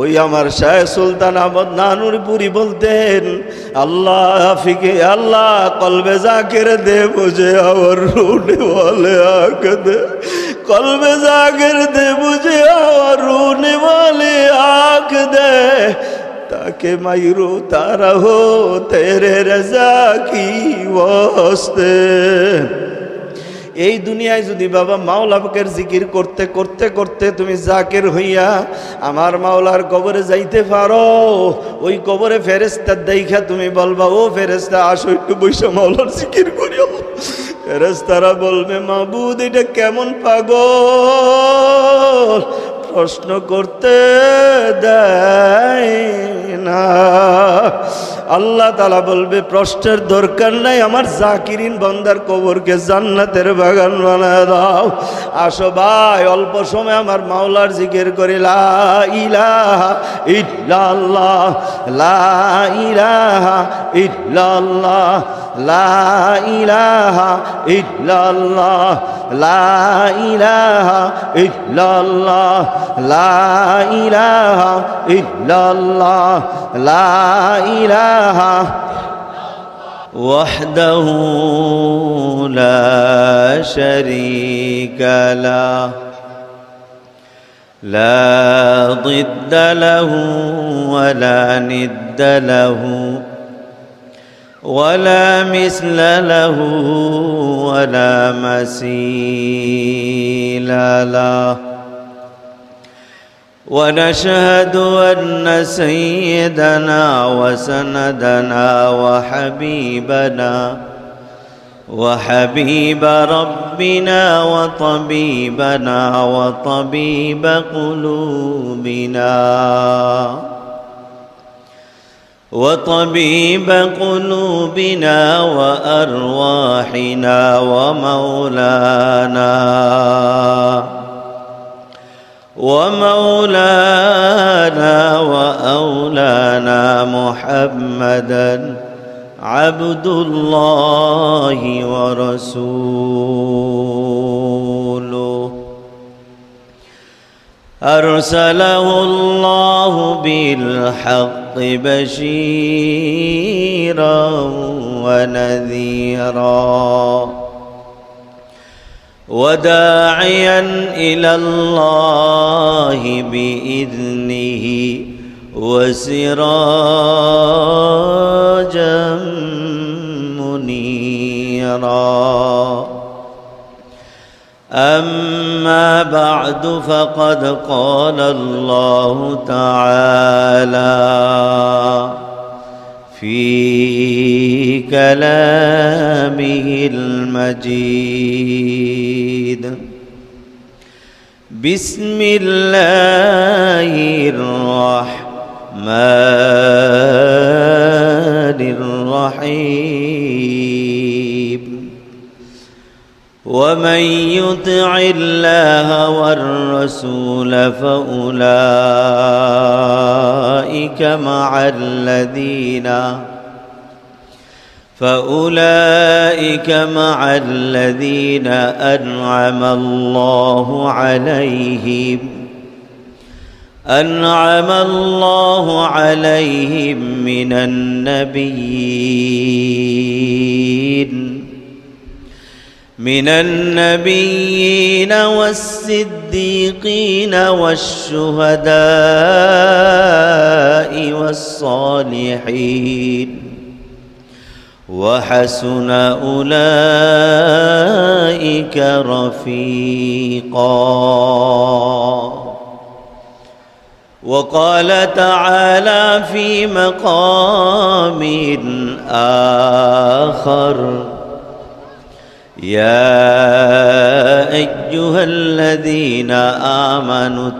[SPEAKER 2] ওই আমার শাহ সুলতান আহমদ নানুরপুরি বলতেন, আল্লাহ ফিকে আল্লাহ কলবে জাকির দে মুঝে और रोने वाले आँख दे, कल्बे जाकिर दे मुझे और रोने वाले आँख दे, ताकि मैं रोता रहो तेरे रजा की वास्ते। এই দুনিয়ায় যদি বাবা মাওলা পাকের জিকির করতে করতে করতে তুমি জাকির হইয়া আমার মাওলার কবরে যাইতে পারো, ওই কবরে ফেরেশতা দেখা তুমি বলবা, ও ফেরেশতা আসো একটু বইসা মাওলার জিকির করি। ফেরেশতারা বলবে, মাবুদ এটা কেমন পাগল, প্রশ্ন করতে দেয় না। আল্লাহ তাআলা বলবে, প্রশ্নের দরকার নাই, আমার জাকিরিন বান্দার কবরকে জান্নাতের বাগান বানায় দাও। আসো ভাই, অল্প সময় আমার মাওলার জিকির করি, লা ইলাহা ইল্লাল্লাহ, লা ইলাহা ইল্লাল্লাহ, লা ইলাহা ইল্লাল্লাহ, লা ইলাহা ইল্লাল্লাহ, লা ইলাহা ইল্লাল্লাহ, লা ইলাহা ওয়াহদাহু লা শারীকা লাহু লা দিদ্দা লাহু ওয়া লা নিদ্দা লাহু ولا مثل له ولا مثيل له، ونشهد أن سيدنا وسندنا وحبيب ربنا وطبيبنا وطبيب قلوبنا وطبيب قلوبنا وأرواحنا ومولانا وأولانا محمدا عبد الله ورسوله، أرسله الله بالحق بشيرا ونذيرا وداعيا إلى الله بإذنه وسراجا منيرا. أما بعد، فقد قال الله تعالى في كلامه المجيد: بسم الله الرحمن الرحيم. ومن يطع الله والرسول فأولئك مع الذين
[SPEAKER 1] فأولئك مع الذين أنعم الله عليهم من النبيين والصديقين والشهداء والصالحين وحسن أولئك رفيقا. وقال تعالى في مقام آخر: يا أيها الذين آمنوا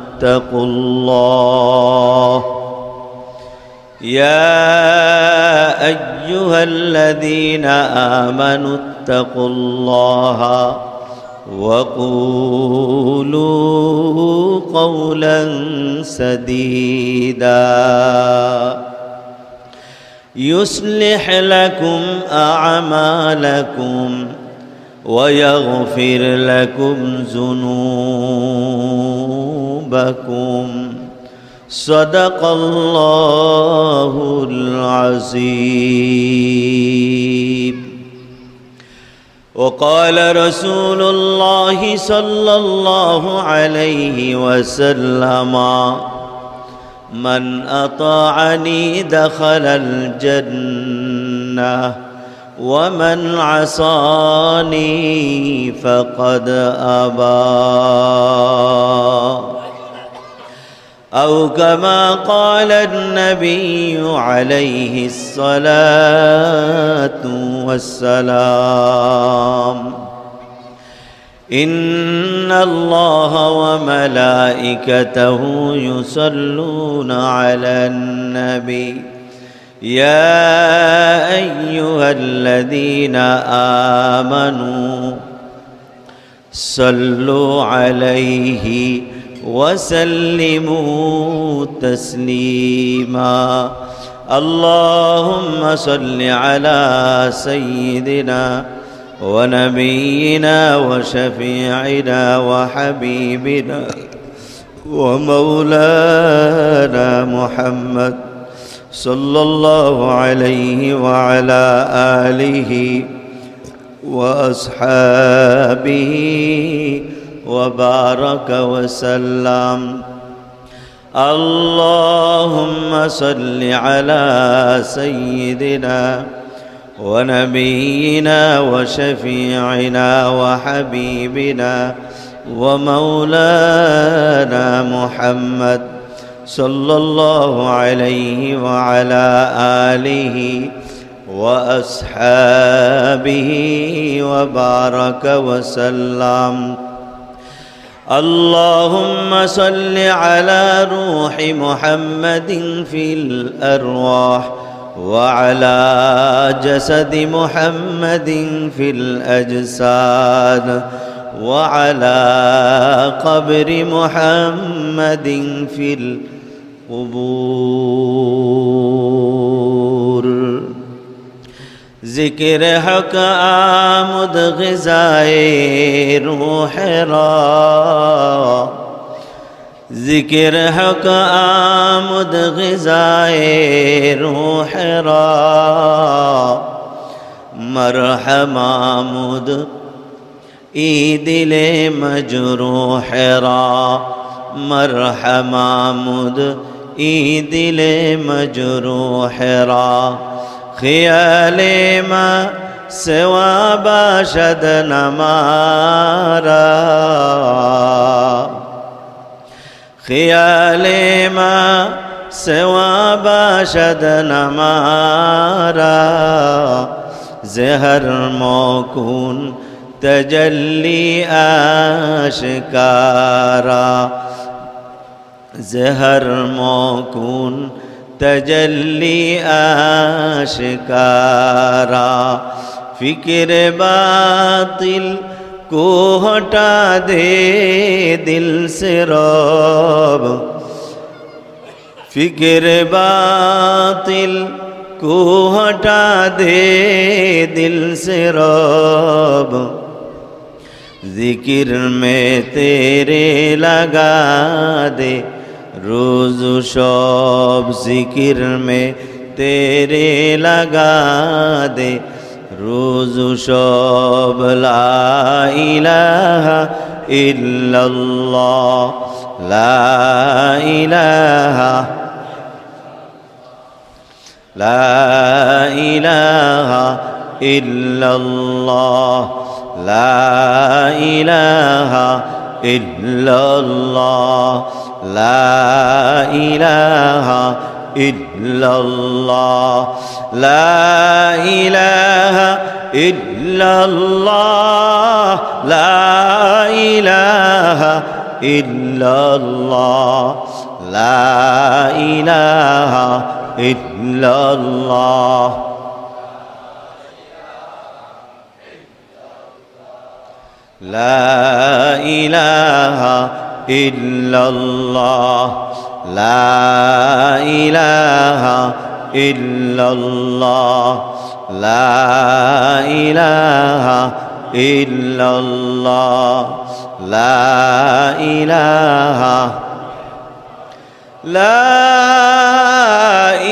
[SPEAKER 1] اتقوا الله وقولوا قولا سديدا يصلح لكم أعمالكم ويغفر لكم ذنوبكم. صدق الله العظيم. وقال رسول الله صلى الله عليه وسلم: من أطاعني دخل الجنة ومن عصاني فقد أبى، أو كما قال النبي عليه الصلاة والسلام: إن الله وملائكته يصلون على النبي يا أيها الذين آمنوا صلوا عليه وسلموا تسليما. اللهم صل على سيدنا ونبينا وشفيعنا وحبيبنا ومولانا محمد صلى الله عليه وعلى آله وأصحابه وبارك وسلم. اللهم صل على سيدنا ونبينا وشفيعنا وحبيبنا ومولانا محمد صلى الله عليه وعلى آله وأصحابه وبارك وسلم. اللهم صل على روح محمد في الأرواح وعلى جسد محمد في الأجساد وعلى قبر محمد في القبور. ذکر حق آمد غذائے روح را، ذکر حق آمد غذائے روح را، مرحم آمد ای دل مجروح را، مرحم آمد ای دل مجروح را. خیال ما سوا باشد نمارا، خیال ما سوا باشد نمارا. زہر موکون تجلی آشکارا، زہر موکون تجلی آشکارا. فکر باطل کو ہٹا دے دل سے رب، فکر باطل को हटा दे दिल से रब, जिक्र में तेरे लगा दे रोज शब, जिक्र में तेरे लगा दे रोज शब। ला इलाहा इल्लल्लाह, ला इलाहा, ला इलाहा इल्लल्लाह, ला इलाहा इल्लल्लाह, ला इलाहा इल्लल्लाह, ला इलाहा इल्लल्लाह, ला इलाहा इल्लल्लाह, ला इलाहा इल्लल्लाह, ला इलाहा इल्लल्लाह, ला इलाहा इल्लल्लाह, ला इलाहा इल्लल्लाह, ला इलाहा, ला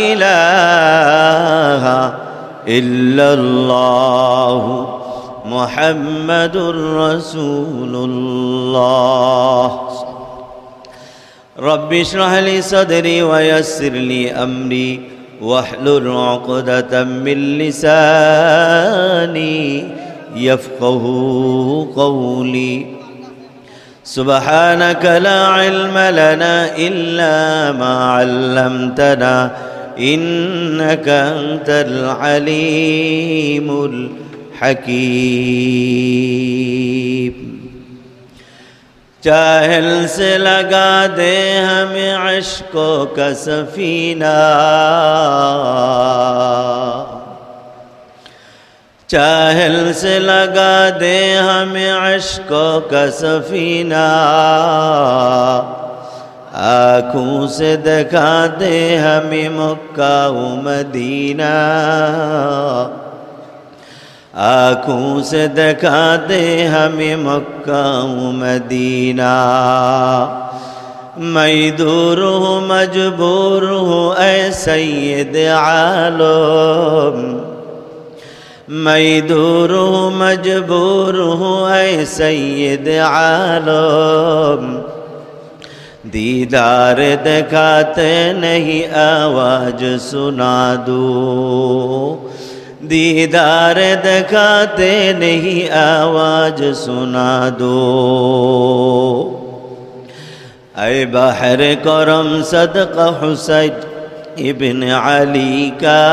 [SPEAKER 1] इलाहा इल्लल्लाह मुहम्मदुर रसूलुल्लाह। रब्बि इश्रह ली सदरी व यस्सिर ली अमरी वहलुल उक़दतम मिन लिसानी यफ़क़हू क़ौली। सुब्हानक ला इल्म लना इल्ला मा अल्लमतना इन्नक अंतल अलीमुल हकीम। चाहल से लगा दे हमें अश्कों का सफीना, चाहल से लगा दे हमें अश्कों का सफीना, आँखों से दिखा दे हमें मक्का व मदीना, आँखों से दिखा दे हमें मक्का व मदीना। मैं दूर हूँ मजबूर हूँ ऐ सैयद आलम, मैं दूर हूँ मजबूर हूँ ऐ सैयद आलम। दीदार दिखाते नहीं आवाज सुना दो, दीदार दिखाते नहीं आवाज सुना दो। ऐ बहर करम सदका हुसैन इब्न अली का,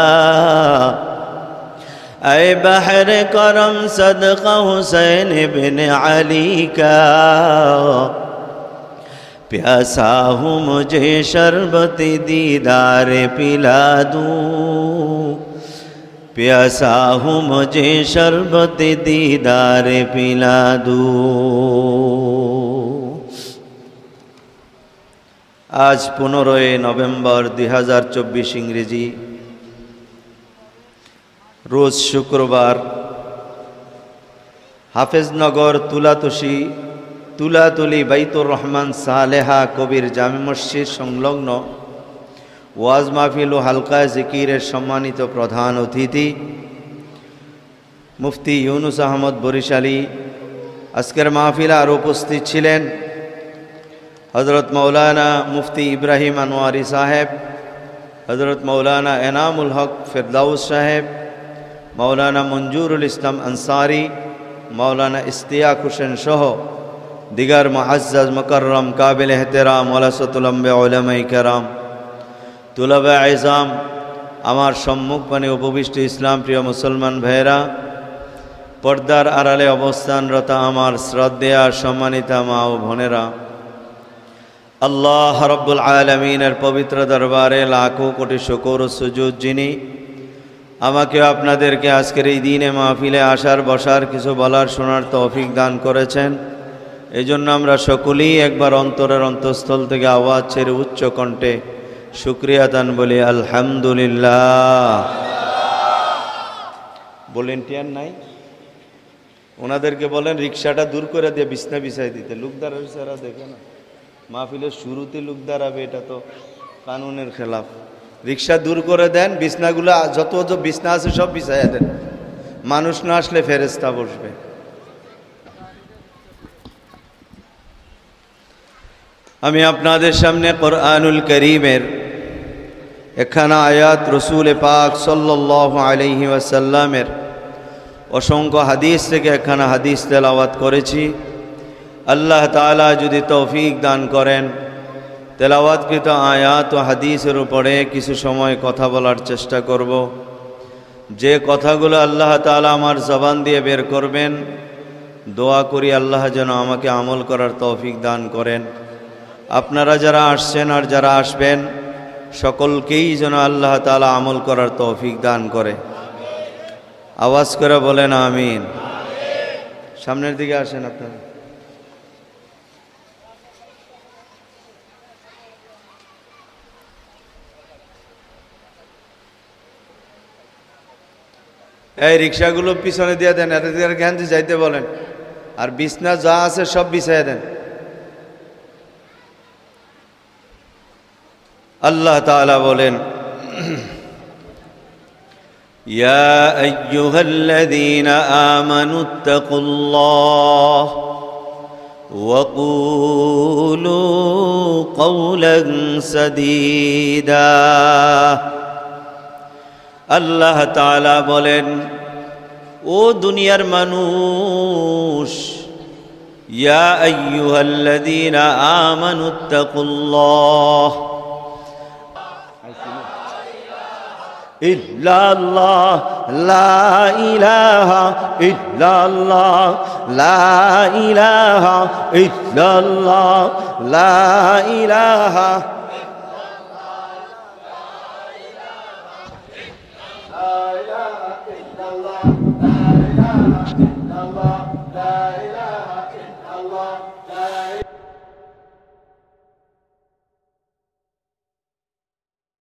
[SPEAKER 1] ऐ बहर करम सदका हुसैन इब्न अली का। प्यासा हूँ मुझे शरबत दीदार पिला दूँ, प्यासा हूँ मुझे शरबत दीदार पिला दूँ। आज 15 नवेम्बर 2024 इंग्रेजी रोज शुक्रवार हाफेजनगर तुलातोशी तुलातुली बैतुर रहमान सालेहा कबीर जामे मस्जिद संलग्न ওয়াজ মাহফিল ও হালকায় জিকিরের সম্মানিত প্রধান অতিথি মুফতি ইউনুস আহমদ বরিশালী। আজকের মাহফিলে আরও উপস্থিত ছিলেন হযরত মাওলানা মুফতি ইব্রাহিম আনোয়ারি সাহেব, হযরত মাওলানা এনামুল হক ফেরদাউস সাহেব, মাওলানা মঞ্জুরুল ইসলাম আনসারি, মাওলানা ইশতিয়াক হোসেন সহ দিগার মুআজ্জাজ মুকাররম কাবিল এহতেরাম ওয়ালাসাতুল আম্বিয়া উলামায়ে কেরাম, তুলাবা আইজাম, আমার সম্মুখপানে উপবিষ্ট ইসলাম প্রিয় মুসলমান ভাইয়েরা, পর্দার আড়ালে অবস্থানরত আমার শ্রদ্ধেয়া সম্মানিতা মা ও বোনেরা, আল্লাহ রাব্বুল আলামিনের পবিত্র দরবারে লাখো কোটি শুকর ও সুজুদ যিনি আমাকে আপনাদেরকে আজকের এই দিনে মাহফিলে আসার বসার কিছু বলার শোনার তৌফিক দান করেছেন। এই জন্য আমরা সকলেই একবার অন্তরের অন্তঃস্থল থেকে আওয়াজ ছেড়ে উচ্চ কণ্ঠে শুকরিয়া দান বলি আলহামদুলিল্লাহ। ভলেন্টিয়ার নাই? ওনাদেরকে বলেন রিক্সাটা দূর করে দিয়ে বিছনা বিছাই দিতে। লোক দাঁড়াবে, সারা দেখে না, মাহফিলের শুরুতে লোক দাঁড়াবে, এটা তো কানুনের খেলাফ। রিক্সা দূর করে দেন, বিছনাগুলো যত বিছনা আছে সব বিছাইয়া দেন। মানুষ না আসলে ফেরেশতা বসবে। আমি আপনাদের সামনে কোরআনুল কারীমের একখানা আয়াত, রসুল পাক সাল্লাল্লাহু আলাইহি ওয়াসাল্লামের অসংখ্য হাদিস থেকে একখানা হাদিস তেলাওয়াত করেছি। আল্লাহ তাআলা যদি তৌফিক দান করেন, তেলাওয়াতকৃত আয়াত ও হাদিসের উপরে কিছু সময় কথা বলার চেষ্টা করব। যে কথাগুলো আল্লাহ তাআলা আমার জবান দিয়ে বের করবেন, দোয়া করি আল্লাহ যেন আমাকে আমল করার তৌফিক দান করেন। আপনারা যারা আসছেন আর যারা আসবেন সকলকেই যেন আল্লাহ তাআলা আমল করার তৌফিক দান করে। আওয়াজ করে বলেন আমিন। সামনের দিকে আসেন আপনারা। এই রিক্সাগুলো পিছনে দিয়ে দেন, এদের জ্ঞান যাইতে বলেন। আর বিছনা যা আছে সব বিছাইয়া দেন। আল্লাহ তাআলা বলেন, ইয়া আইয়ুহাল্লাযীনা আমানুত্তাকুল্লাহ ওয়া কুলু কওলান সাদীদা। আল্লাহ তাআলা বলেন, ও দুনিয়ার মানুষ, ইয়া আইয়ুহাল্লাযীনা আমানুত্তাকুল্লাহ ইল্লাল্লাহ লা ইলাহা ইল্লাল্লাহ লা ইলাহা ইল্লাল্লাহ লা ইলাহা ইল্লাল্লাহ